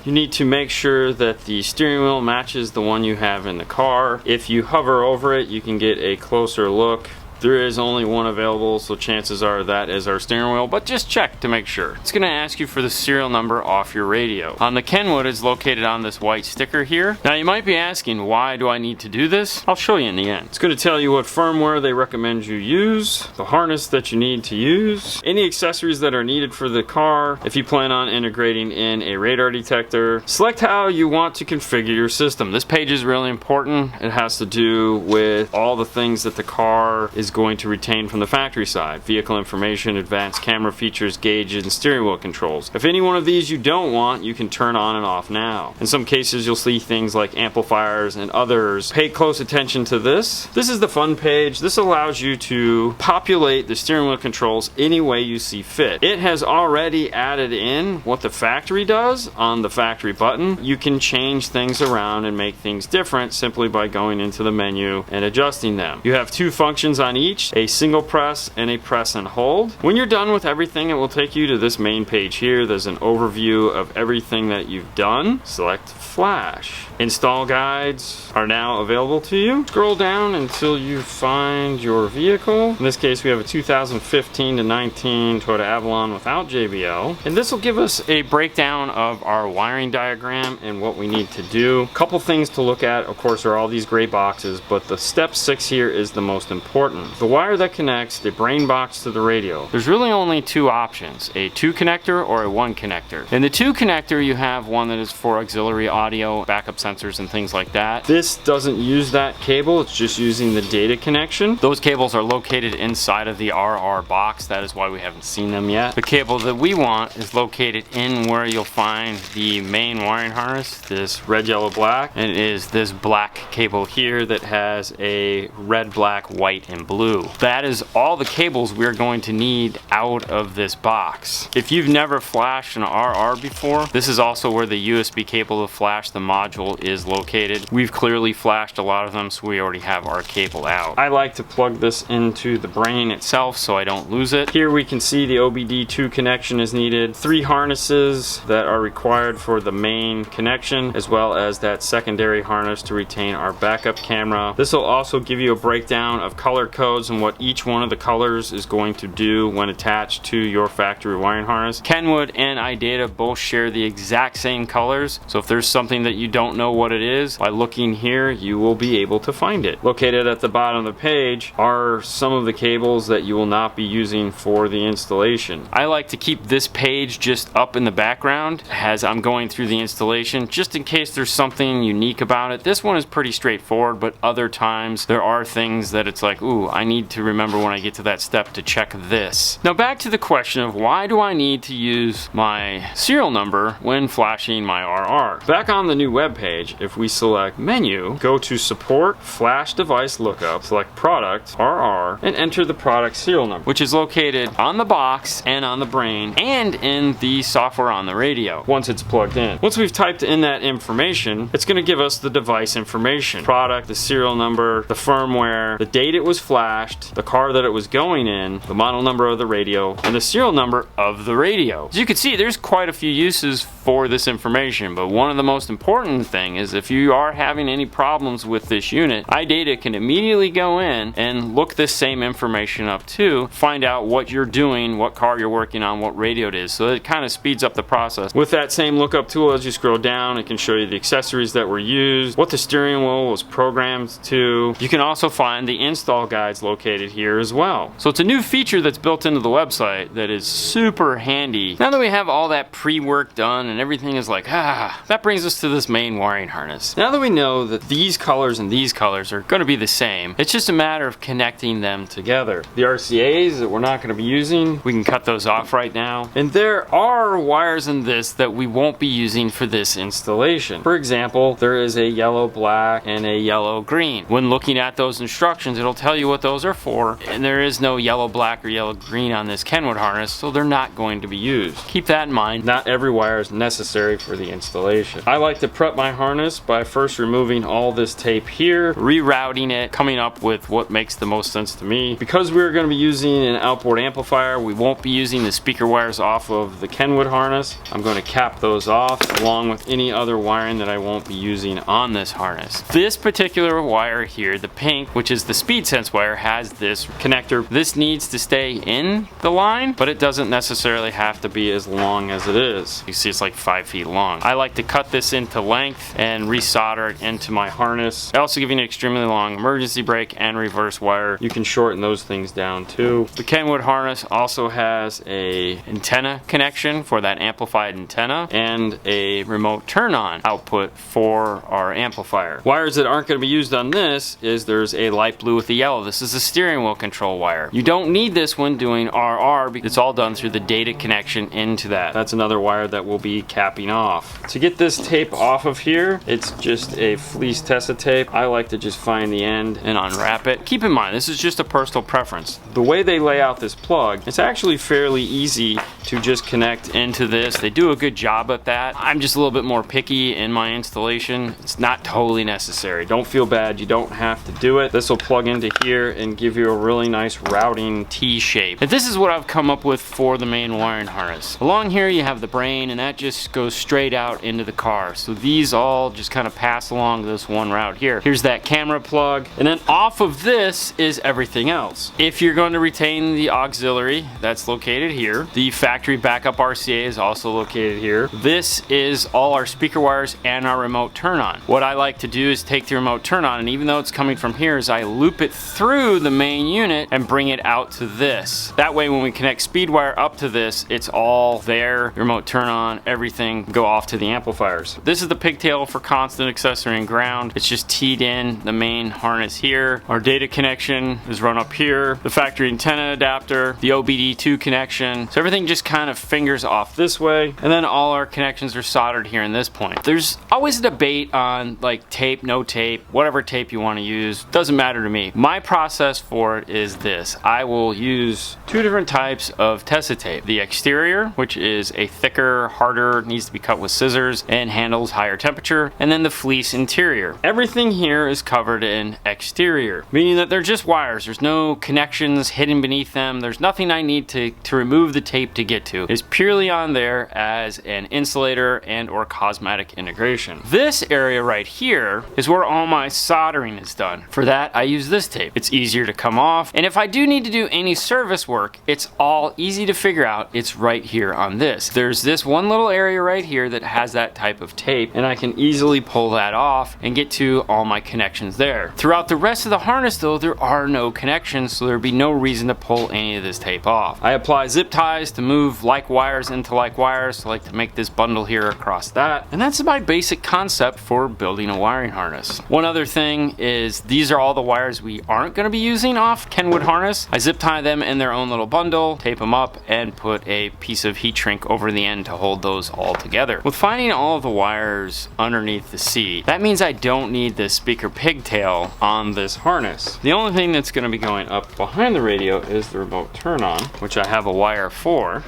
You need to make sure that the steering wheel matches the one you have in the car. If you hover over it, you can get a closer look. There is only one available, so chances are that is our steering wheel, but just check to make sure. It's gonna ask you for the serial number off your radio. On the Kenwood, it's located on this white sticker here. Now you might be asking, why do I need to do this? I'll show you in the end. It's gonna tell you what firmware they recommend you use, the harness that you need to use, any accessories that are needed for the car, if you plan on integrating in a radar detector. Select how you want to configure your system. This page is really important. It has to do with all the things that the car is going to retain from the factory side. Vehicle information, advanced camera features, gauges, and steering wheel controls. If any one of these you don't want, you can turn on and off now. In some cases, you'll see things like amplifiers and others. Pay close attention to this. This is the fun page. This allows you to populate the steering wheel controls any way you see fit. It has already added in what the factory does on the factory button. You can change things around and make things different simply by going into the menu and adjusting them. You have two functions on each, a single press and a press and hold. When you're done with everything, it will take you to this main page here. There's an overview of everything that you've done. Select Flash. Install guides are now available to you. Scroll down until you find your vehicle. In this case, we have a 2015 to 19 Toyota Avalon without JBL. And this will give us a breakdown of our wiring diagram and what we need to do. A couple things to look at, of course, are all these gray boxes, but the step 6 here is the most important. The wire that connects the brain box to the radio. There's really only two options, a 2 connector or a 1 connector. In the 2 connector, you have one that is for auxiliary audio, backup sensors, and things like that. This doesn't use that cable, it's just using the data connection. Those cables are located inside of the RR box, that is why we haven't seen them yet. The cable that we want is located in where you'll find the main wiring harness, this red, yellow, black, and it is this black cable here that has a red, black, white, and blue. That is all the cables we're going to need out of this box. If you've never flashed an RR before, this is also where the USB cable to flash the module is located. We've clearly flashed a lot of them, so we already have our cable out. I like to plug this into the brain itself so I don't lose it. Here we can see the OBD2 connection is needed, 3 harnesses that are required for the main connection, as well as that secondary harness to retain our backup camera. This will also give you a breakdown of color code codes and what each one of the colors is going to do when attached to your factory wiring harness. Kenwood and iData both share the exact same colors, so if there's something that you don't know what it is, by looking here you will be able to find it. Located at the bottom of the page are some of the cables that you will not be using for the installation. I like to keep this page just up in the background as I'm going through the installation, just in case there's something unique about it. This one is pretty straightforward, but other times there are things that it's like, ooh, I need to remember when I get to that step to check this. Now back to the question of why do I need to use my serial number when flashing my RR? Back on the new web page, if we select menu, go to support flash device lookup, select product RR, and enter the product serial number, which is located on the box and on the brain and in the software on the radio once it's plugged in. Once we've typed in that information, it's going to give us the device information, product, the serial number, the firmware, the date it was flashed, the car that it was going in, the model number of the radio, and the serial number of the radio. As you can see, there's quite a few uses for this information, but one of the most important thing is if you are having any problems with this unit, iData can immediately go in and look this same information up too, find out what you're doing, what car you're working on, what radio it is, so it kind of speeds up the process. With that same lookup tool, as you scroll down, it can show you the accessories that were used, what the steering wheel was programmed to. You can also find the install guides located here as well. So it's a new feature that's built into the website that is super handy. Now that we have all that pre-work done and everything is like, that brings us to this main wiring harness. Now that we know that these colors and these colors are going to be the same, it's just a matter of connecting them together. The RCAs that we're not going to be using, we can cut those off right now. And there are wires in this that we won't be using for this installation. For example, there is a yellow black and a yellow green. When looking at those instructions, it'll tell you what those are for, and there is no yellow black or yellow green on this Kenwood harness, so they're not going to be used. Keep that in mind. Not every wire is necessary for the installation. I like to prep my harness by first removing all this tape here, rerouting it, coming up with what makes the most sense to me. Because we're going to be using an outboard amplifier, we won't be using the speaker wires off of the Kenwood harness. I'm going to cap those off along with any other wiring that I won't be using on this harness. This particular wire here, the pink, which is the speed sense wire, has this connector. This needs to stay in the line, but it doesn't necessarily have to be as long as it is. You see it's like 5 feet long. I like to cut this into length and resolder it into my harness. I also give you an extremely long emergency brake and reverse wire. You can shorten those things down too. The Kenwood harness also has a antenna connection for that amplified antenna and a remote turn on output for our amplifier. Wires that aren't going to be used on this is there's a light blue with a yellow. This is a steering wheel control wire. You don't need this when doing RR because it's all done through the data connection into that. That's another wire that we'll be capping off. To get this tape off of here, it's just a fleece Tessa tape. I like to just find the end and unwrap it. Keep in mind, this is just a personal preference. The way they lay out this plug, it's actually fairly easy to just connect into this. They do a good job at that. I'm just a little bit more picky in my installation. It's not totally necessary. Don't feel bad, you don't have to do it. This will plug into here and give you a really nice routing T shape. And this is what I've come up with for the main wiring harness. Along here you have the brain, and that just goes straight out into the car. So these all just kind of pass along this one route here. Here's that camera plug, and then off of this is everything else. If you're going to retain the auxiliary, that's located here. The factory backup RCA is also located here. This is all our speaker wires and our remote turn on. What I like to do is take the remote turn on, and even though it's coming from here, is I loop it through the main unit and bring it out to this. That way when we connect speed wire up to this, it's all there. The remote turn on, everything go off to the amplifiers. This is the pigtail for constant, accessory, and ground. It's just teed in the main harness here. Our data connection is run up here. The factory antenna adapter, the OBD2 connection. So everything just kind of fingers off this way, and then all our connections are soldered here in this point. There's always a debate on like tape, no tape, whatever tape you want to use. Doesn't matter to me. My process for it is this. I will use two different types of Tessa tape. The exterior, which is a thicker, harder thicker, needs to be cut with scissors, and handles higher temperature, and then the fleece interior. Everything here is covered in exterior, meaning that they're just wires. There's no connections hidden beneath them. There's nothing I need to remove the tape to get to. It's purely on there as an insulator and or cosmetic integration. This area right here is where all my soldering is done. For that, I use this tape. It's easier to come off, and if I do need to do any service work, it's all easy to figure out. It's right here on this. There's this one little area right here that has that type of tape, and I can easily pull that off and get to all my connections there. Throughout the rest of the harness though, there are no connections, so there'd be no reason to pull any of this tape off. I apply zip ties to move like wires into like wires, so like to make this bundle here across that, and that's my basic concept for building a wiring harness. One other thing is these are all the wires we aren't going to be using off Kenwood harness. I zip tie them in their own little bundle, tape them up, and put a piece of heat shrink over the end to hold those all together. With finding all of the wires underneath the seat, that means I don't need this speaker pigtail on this harness. The only thing that's going to be going up behind the radio is the remote turn on, which I have a wire for,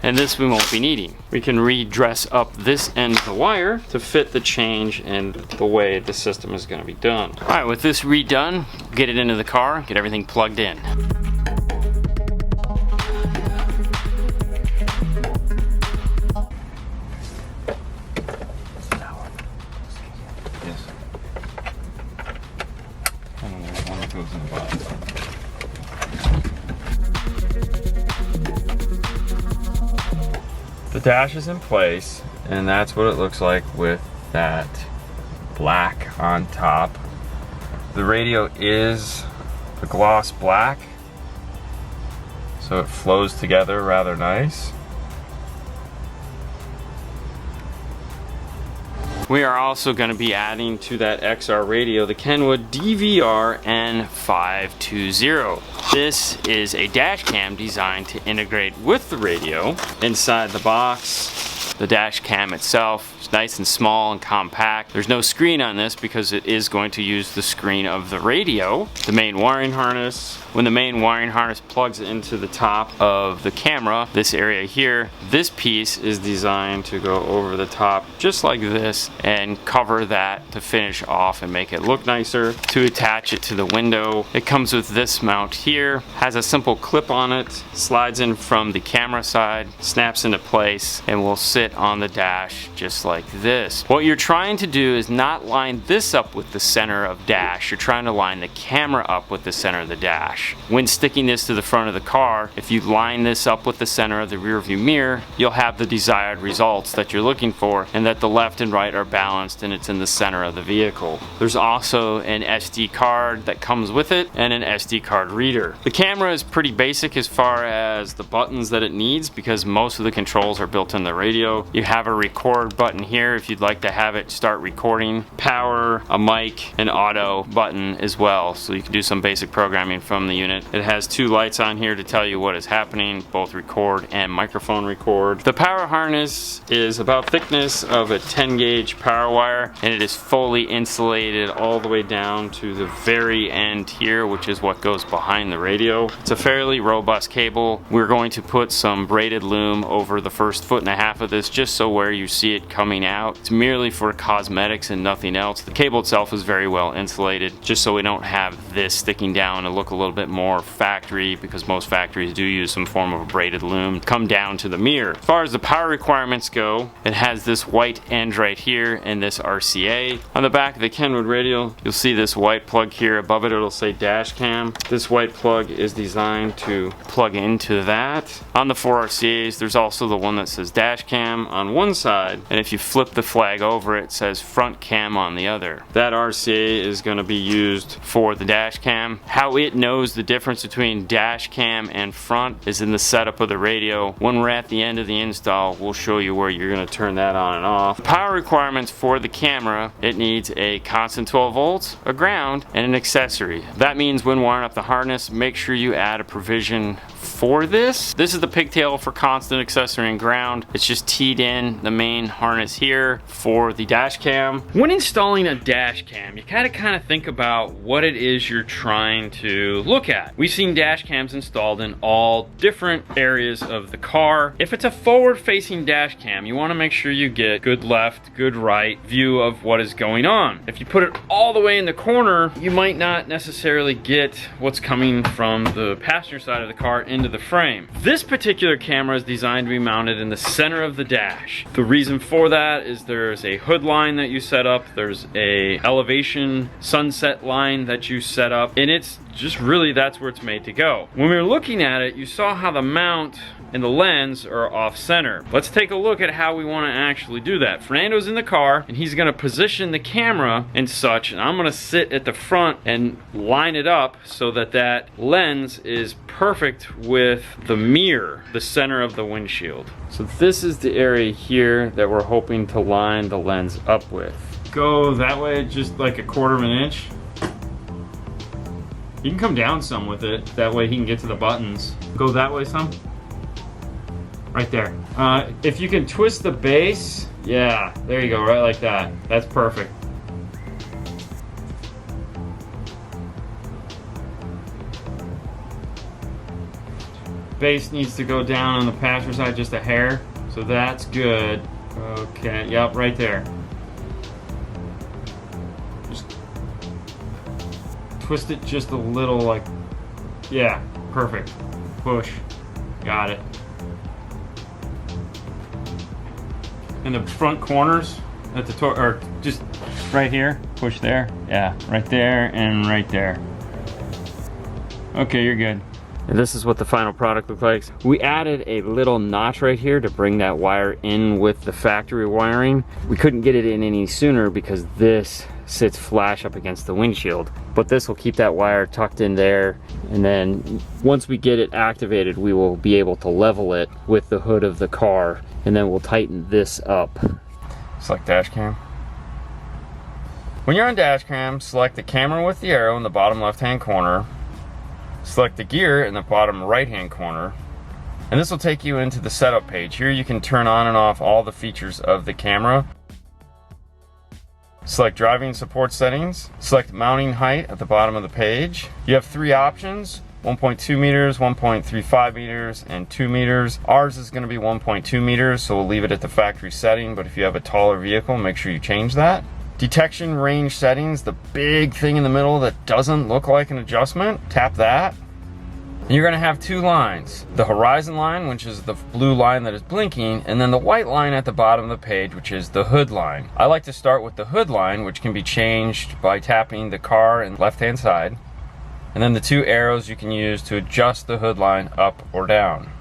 and this we won't be needing. We can redress up this end of the wire to fit the change and the way the system is going to be done. All right, with this redone, get it into the car, get everything plugged in. The dash is in place, and that's what it looks like with that black on top. The radio is a gloss black, so it flows together rather nice. We are also going to be adding to that XR radio the Kenwood DVR N520. This is a dash cam designed to integrate with the radio. Inside the box, the dash cam itself is nice and small and compact. There's no screen on this because it is going to use the screen of the radio. The main wiring harness. When the main wiring harness plugs into the top of the camera, this area here, this piece is designed to go over the top just like this and cover that to finish off and make it look nicer. To attach it to the window, it comes with this mount here, has a simple clip on it, slides in from the camera side, snaps into place, and will sit on the dash just like this. What you're trying to do is not line this up with the center of dash, you're trying to line the camera up with the center of the dash. When sticking this to the front of the car, if you line this up with the center of the rear view mirror, you'll have the desired results that you're looking for, and that the left and right are balanced and it's in the center of the vehicle. There's also an SD card that comes with it and an SD card reader. The camera is pretty basic as far as the buttons that it needs because most of the controls are built in the radio. You have a record button here if you'd like to have it start recording, power, a mic, an auto button as well, so you can do some basic programming from the unit. It has two lights on here to tell you what is happening, both record and microphone record. The power harness is about thickness of a 10 gauge power wire, and it is fully insulated all the way down to the very end here, which is what goes behind the radio. It's a fairly robust cable. We're going to put some braided loom over the first 1.5 feet of this just so where you see it coming out. It's merely for cosmetics and nothing else. The cable itself is very well insulated just so we don't have this sticking down and look a little bit more factory, because most factories do use some form of a braided loom to come down to the mirror. As far as the power requirements go, it has this white end right here and this RCA. On the back of the Kenwood radio, you'll see this white plug here. Above it, it'll say dash cam. This white plug is designed to plug into that. On the 4 RCAs, there's also the one that says dash cam on one side, and if you flip the flag over, it says front cam on the other. That RCA is going to be used for the dash cam. How it knows the difference between dash cam and front is in the setup of the radio. When we're at the end of the install, we'll show you where you're going to turn that on and off. Power requirements for the camera: it needs a constant 12 volts, a ground, and an accessory. That means when wiring up the harness, make sure you add a provision for this. This is the pigtail for constant, accessory, and ground. It's just teed in. The main harness is here for the dash cam. When installing a dash cam, you gotta kind of think about what it is you're trying to look at. We've seen dash cams installed in all different areas of the car. If it's a forward-facing dash cam, you wanna make sure you get good left, good right view of what is going on. If you put it all the way in the corner, you might not necessarily get what's coming from the passenger side of the car into the frame. This particular camera is designed to be mounted in the center of the dash. The reason for that is there's a hood line that you set up, there's a elevation sunset line that you set up, and it's just really, that's where it's made to go. When we were looking at it, you saw how the mount and the lens are off center. Let's take a look at how we want to actually do that. Fernando's in the car and he's going to position the camera and such, and I'm going to sit at the front and line it up so that that lens is perfect with the mirror, the center of the windshield. So this is the area here that we're hoping to line the lens up with. Go that way just like a 1/4 of an inch. You can come down some with it, that way he can get to the buttons. Go that way some. Right there. If you can twist the base, yeah, there you go, right like that. That's perfect. Base needs to go down on the passenger side just a hair, so that's good. Okay, yep, right there. Just twist it just a little, like, yeah, perfect. Push, got it. In the front corners at the or just right here, push there, yeah, right there and right there. Okay, you're good. And this is what the final product looks like. We added a little notch right here to bring that wire in with the factory wiring. We couldn't get it in any sooner because this sits flash up against the windshield. But this will keep that wire tucked in there, and then once we get it activated, we will be able to level it with the hood of the car, and then we'll tighten this up. Select dash cam. When you're on dash cam, select the camera with the arrow in the bottom left-hand corner. Select the gear in the bottom right-hand corner, and this will take you into the setup page. Here you can turn on and off all the features of the camera. Select driving support settings. Select mounting height at the bottom of the page. You have 3 options: 1.2 meters, 1.35 meters, and 2 meters. Ours is going to be 1.2 meters, so we'll leave it at the factory setting, but if you have a taller vehicle, make sure you change that. Detection range settings, the big thing in the middle that doesn't look like an adjustment, tap that. And you're going to have 2 lines. The horizon line, which is the blue line that is blinking, and then the white line at the bottom of the page, which is the hood line. I like to start with the hood line, which can be changed by tapping the car and left-hand side. And then the 2 arrows you can use to adjust the hood line up or down.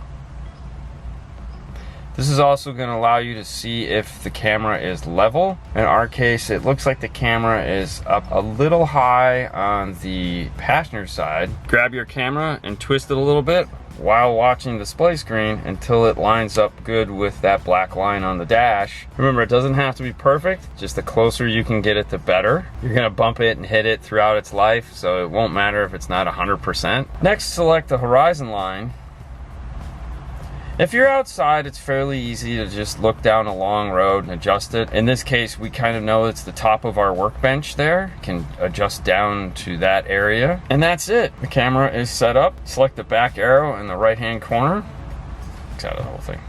This is also going to allow you to see if the camera is level. In our case, it looks like the camera is up a little high on the passenger side. Grab your camera and twist it a little bit while watching the display screen until it lines up good with that black line on the dash. Remember, it doesn't have to be perfect, just the closer you can get it, the better. You're gonna bump it and hit it throughout its life, so it won't matter if it's not 100%. Next, select the horizon line. If you're outside, it's fairly easy to just look down a long road and adjust it. In this case, we kind of know it's the top of our workbench there. Can adjust down to that area. And that's it. The camera is set up. Select the back arrow in the right-hand corner. X out of the whole thing.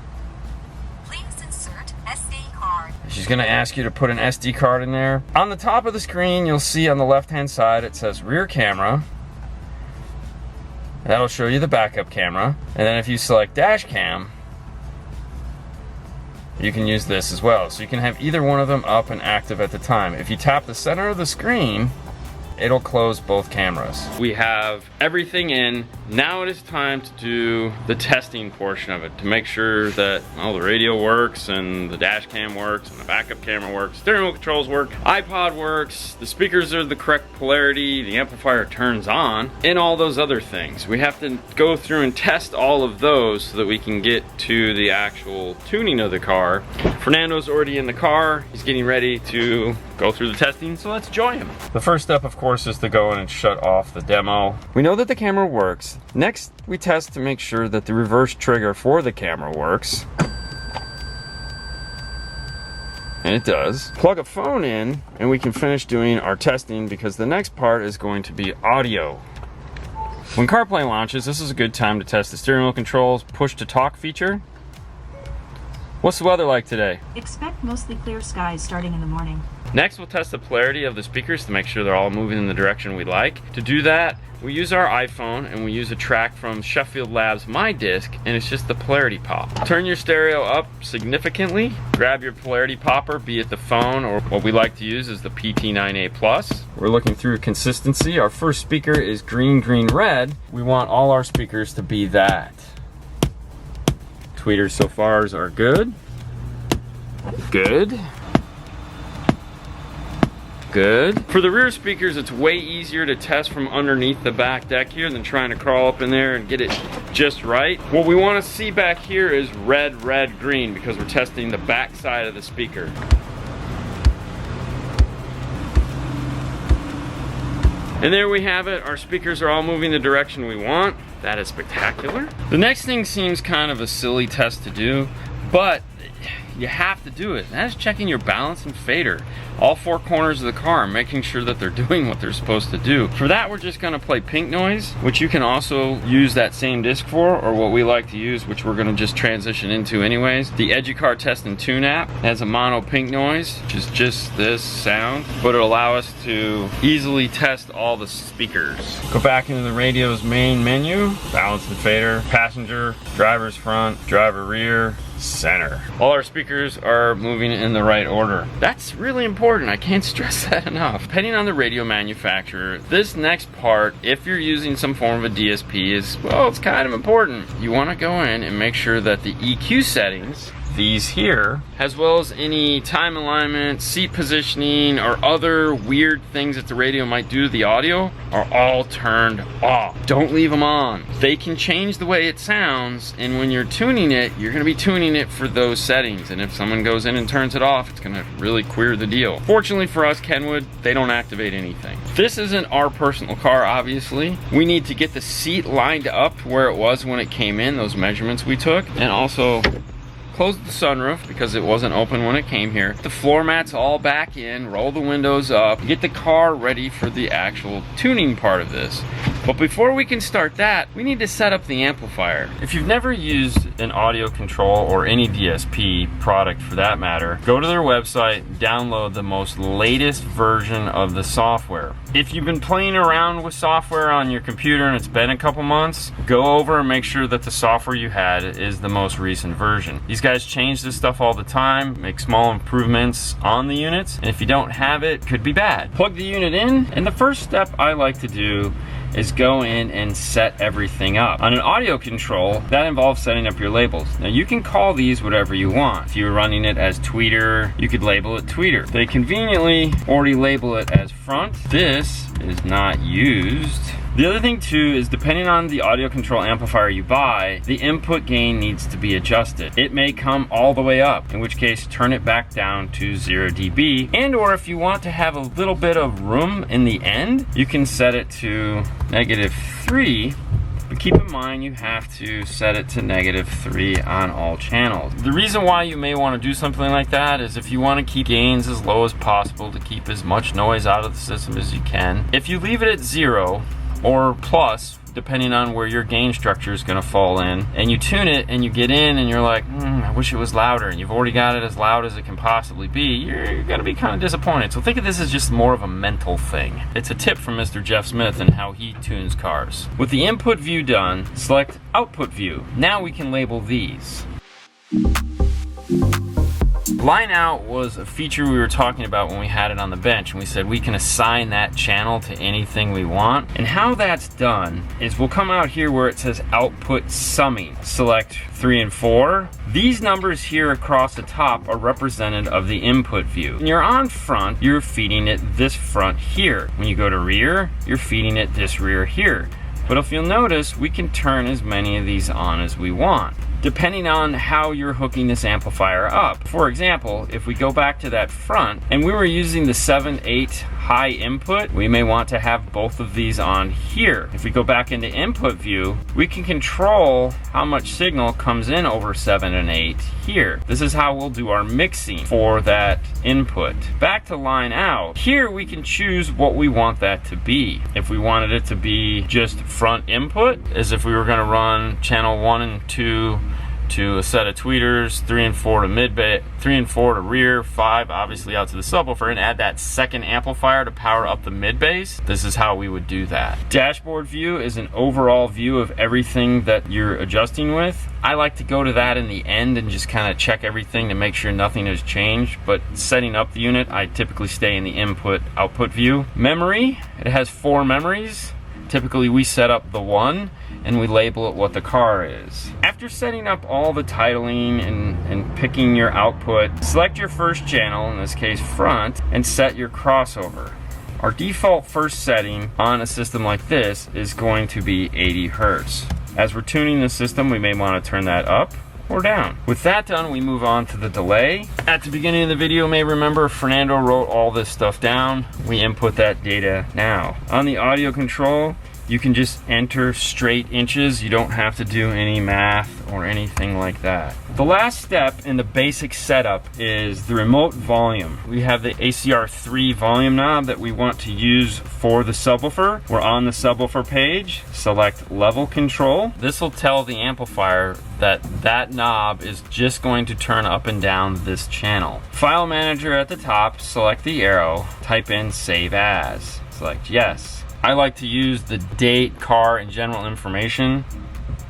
Please insert SD card. She's gonna ask you to put an SD card in there. On the top of the screen, you'll see on the left-hand side, it says rear camera. That'll show you the backup camera. And then if you select dash cam, you can use this as well. So you can have either one of them up and active at the time. If you tap the center of the screen, it'll close both cameras. We have everything in. Now it is time to do the testing portion of it to make sure that, well, the radio works and the dash cam works and the backup camera works, steering wheel controls work, iPod works, the speakers are the correct polarity, the amplifier turns on, and all those other things. We have to go through and test all of those so that we can get to the actual tuning of the car. Fernando's already in the car. He's getting ready to go through the testing, so let's join him. The first step, of course, is to go in and shut off the demo. We know that the camera works. Next, we test to make sure that the reverse trigger for the camera works. and it does. Plug a phone in, and we can finish doing our testing because the next part is going to be audio. When CarPlay launches, this is a good time to test the steering wheel controls push to talk feature. What's the weather like today? Expect mostly clear skies starting in the morning. Next, we'll test the polarity of the speakers to make sure they're all moving in the direction we like. To do that, we use our iPhone and we use a track from Sheffield Labs My Disc, and it's just the polarity pop. Turn your stereo up significantly, grab your polarity popper, be it the phone or what we like to use is the PT9A Plus. We're looking through consistency. Our first speaker is green, green, red. We want all our speakers to be that. Tweeters so far are good. Good. Good. For the rear speakers, it's way easier to test from underneath the back deck here than trying to crawl up in there and get it just right. What we want to see back here is red, red, green because we're testing the back side of the speaker. And there we have it. Our speakers are all moving the direction we want. That is spectacular. The next thing seems kind of a silly test to do, but you have to do it. That is checking your balance and fader. All four corners of the car, making sure that they're doing what they're supposed to do. For that, we're just gonna play pink noise, which you can also use that same disc for, or what we like to use, which we're gonna just transition into anyways. The EduCar Test and Tune app has a mono pink noise, which is just this sound, but it'll allow us to easily test all the speakers. Go back into the radio's main menu, balance and fader, passenger, driver's front, driver rear, center. All our speakers are moving in the right order. That's really important. I can't stress that enough. Depending on the radio manufacturer, this next part, if you're using some form of a DSP, is, well, it's kind of important. You want to go in and make sure that the EQ settings, these here, as well as any time alignment, seat positioning, or other weird things that the radio might do to the audio, are all turned off. Don't leave them on. They can change the way it sounds, and when you're tuning it, you're gonna be tuning it for those settings, and if someone goes in and turns it off, it's gonna really queer the deal. Fortunately for us, Kenwood, they don't activate anything. This isn't our personal car, obviously. We need to get the seat lined up where it was when it came in, those measurements we took, and also close the sunroof because it wasn't open when it came here. The floor mats all back in, roll the windows up, get the car ready for the actual tuning part of this. But before we can start that, we need to set up the amplifier. If you've never used an audio control or any DSP product for that matter, go to their website, download the most latest version of the software. If you've been playing around with software on your computer and it's been a couple months, go over and make sure that the software you had is the most recent version. These guys change this stuff all the time, make small improvements on the units, and if you don't have it, could be bad. Plug the unit in, and the first step I like to do is go in and set everything up. On an audio control, that involves setting up your labels. Now you can call these whatever you want. If you're running it as tweeter, you could label it tweeter. They conveniently already label it as front. This is not used. The other thing too is depending on the audio control amplifier you buy, the input gain needs to be adjusted. It may come all the way up, in which case turn it back down to 0 dB. And or if you want to have a little bit of room in the end, you can set it to -3. But keep in mind you have to set it to -3 on all channels. The reason why you may want to do something like that is if you want to keep gains as low as possible to keep as much noise out of the system as you can. If you leave it at 0 or plus, depending on where your gain structure is going to fall in, and you tune it and you get in and you're like, I wish it was louder, and you've already got it as loud as it can possibly be, you're going to be kind of disappointed. So think of this as just more of a mental thing. It's a tip from Mr. Jeff Smith and how he tunes cars. With the input view done, select output view. Now we can label these. Line out was a feature we were talking about when we had it on the bench, and we said we can assign that channel to anything we want. And how that's done is we'll come out here where it says output summing. Select 3 and 4. These numbers here across the top are representative of the input view. When you're on front, you're feeding it this front here. When you go to rear, you're feeding it this rear here. But if you'll notice, we can turn as many of these on as we want, depending on how you're hooking this amplifier up. For example, if we go back to that front and we were using the 7/8 high input, we may want to have both of these on here. If we go back into input view, we can control how much signal comes in over 7 and 8 here. This is how we'll do our mixing for that input. Back to line out, here we can choose what we want that to be. If we wanted it to be just front input, as if we were gonna run channel 1 and 2 to a set of tweeters, 3 and 4 to mid bass, 3 and 4 to rear, 5 obviously out to the subwoofer, and add that second amplifier to power up the mid bass, this is how we would do that. Dashboard view is an overall view of everything that you're adjusting with. I like to go to that in the end and just kind of check everything to make sure nothing has changed, but setting up the unit, I typically stay in the input output view. Memory, it has 4 memories. Typically we set up the 1 and we label it what the car is. After setting up all the titling and picking your output, select your first channel, in this case front, and set your crossover. Our default first setting on a system like this is going to be 80 Hertz. As we're tuning the system, we may want to turn that up or down. With that done, we move on to the delay. At the beginning of the video, you may remember Fernando wrote all this stuff down. We input that data now. On the audio control, you can just enter straight inches. You don't have to do any math or anything like that. The last step in the basic setup is the remote volume. We have the ACR3 volume knob that we want to use for the subwoofer. We're on the subwoofer page, select level control. This will tell the amplifier that that knob is just going to turn up and down this channel. File manager at the top, select the arrow, type in save as, select yes. I like to use the date, car, and general information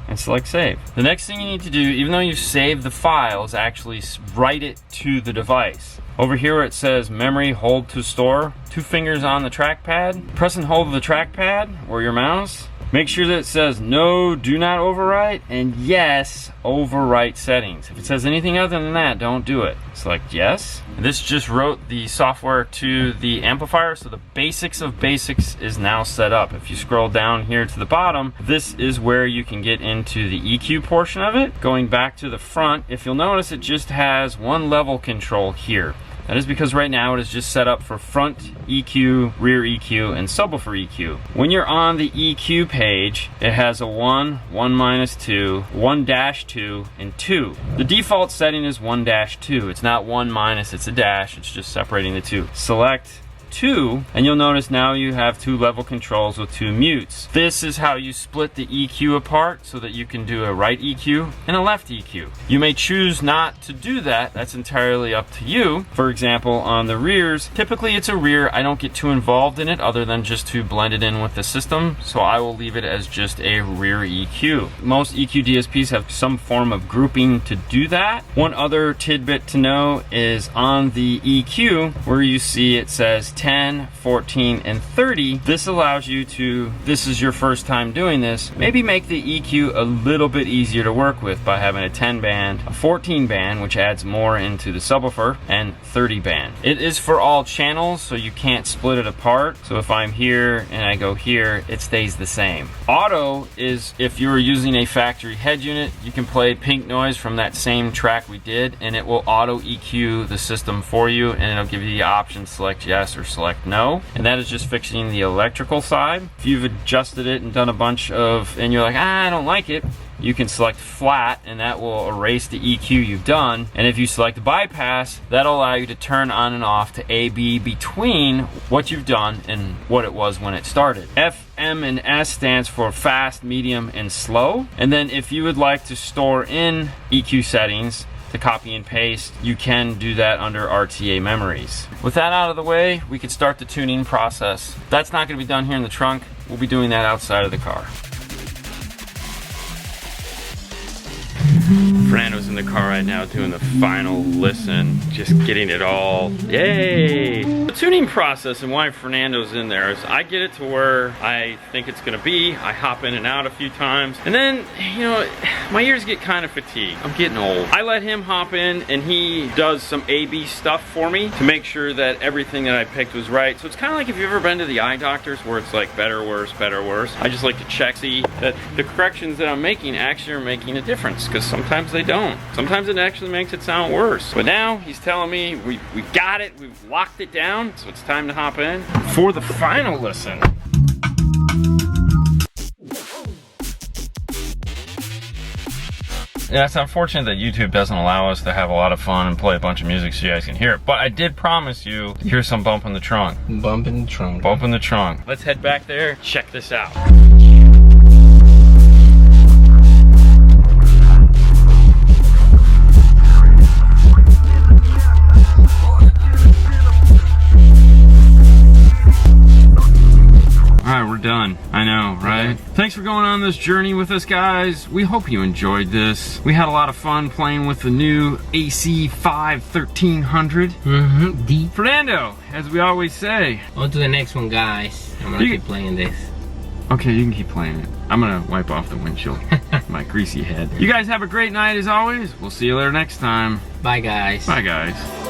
and select save. The next thing you need to do, even though you've saved the file, is actually write it to the device. Over here where it says memory, hold to store, 2 fingers on the trackpad, press and hold the trackpad or your mouse. Make sure that it says no, do not overwrite, and yes, overwrite settings. If it says anything other than that, don't do it. Select yes. And this just wrote the software to the amplifier, so the basics of basics is now set up. If you scroll down here to the bottom, this is where you can get into the EQ portion of it. Going back to the front, if you'll notice, it just has 1 level control here. That is because right now it is just set up for front EQ, rear EQ, and subwoofer EQ. When you're on the EQ page, it has a 1, 1 minus 2, 1 dash 2, and 2. The default setting is 1 dash 2. It's not 1 minus, it's a dash. It's just separating the 2. Select 2, and you'll notice now you have 2 level controls with 2 mutes. This is how you split the EQ apart so that you can do a right EQ and a left EQ. You may choose not to do that. That's entirely up to you. For example, on the rears, typically it's a rear. I don't get too involved in it other than just to blend it in with the system, so I will leave it as just a rear EQ. Most EQ DSPs have some form of grouping to do that. One other tidbit to know is on the EQ where you see it says 10, 14, and 30. This allows you to, this is your first time doing this, maybe make the EQ a little bit easier to work with by having a 10 band, a 14 band, which adds more into the subwoofer, and 30 band. It is for all channels, so you can't split it apart. So if I'm here and I go here, it stays the same. Auto is if you're using a factory head unit, you can play pink noise from that same track we did, and it will auto EQ the system for you, and it'll give you the option select yes or select no, and that is just fixing the electrical side. If you've adjusted it and done a bunch of, and you're like, I don't like it, you can select flat and that will erase the EQ you've done. And if you select bypass, that'll allow you to turn on and off to A/B between what you've done and what it was when it started. F, M, and S stands for fast, medium, and slow. And then if you would like to store in EQ settings to copy and paste, you can do that under RTA memories. With that out of the way, we can start the tuning process. That's not going to be done here in the trunk. We'll be doing that outside of the car. Fernando's in the car right now doing the final listen, just getting it all. Yay! The tuning process and why Fernando's in there is I get it to where I think it's gonna be. I hop in and out a few times, and then, you know, my ears get kind of fatigued. I'm getting old. I let him hop in and he does some A/B stuff for me to make sure that everything that I picked was right. So it's kind of like if you've ever been to the eye doctors where it's like better, worse, I just like to check, see that the corrections that I'm making actually are making a difference, because sometimes they they don't. Sometimes it actually makes it sound worse. But now he's telling me we got it, we've locked it down, so it's time to hop in for the final listen. Yeah, it's unfortunate that YouTube doesn't allow us to have a lot of fun and play a bunch of music so you guys can hear it. But I did promise you, here's some bump in the trunk. Bump in the trunk. Bump in the trunk. Let's head back there, check this out. Alright, we're done. I know, right? Yeah. Thanks for going on this journey with us, guys. We hope you enjoyed this. We had a lot of fun playing with the new AC5 1300. Fernando, as we always say. On to the next one, guys. I'm gonna keep playing this. Okay, you can keep playing it. I'm gonna wipe off the windshield. My greasy head. You guys have a great night as always. We'll see you later next time. Bye, guys. Bye, guys.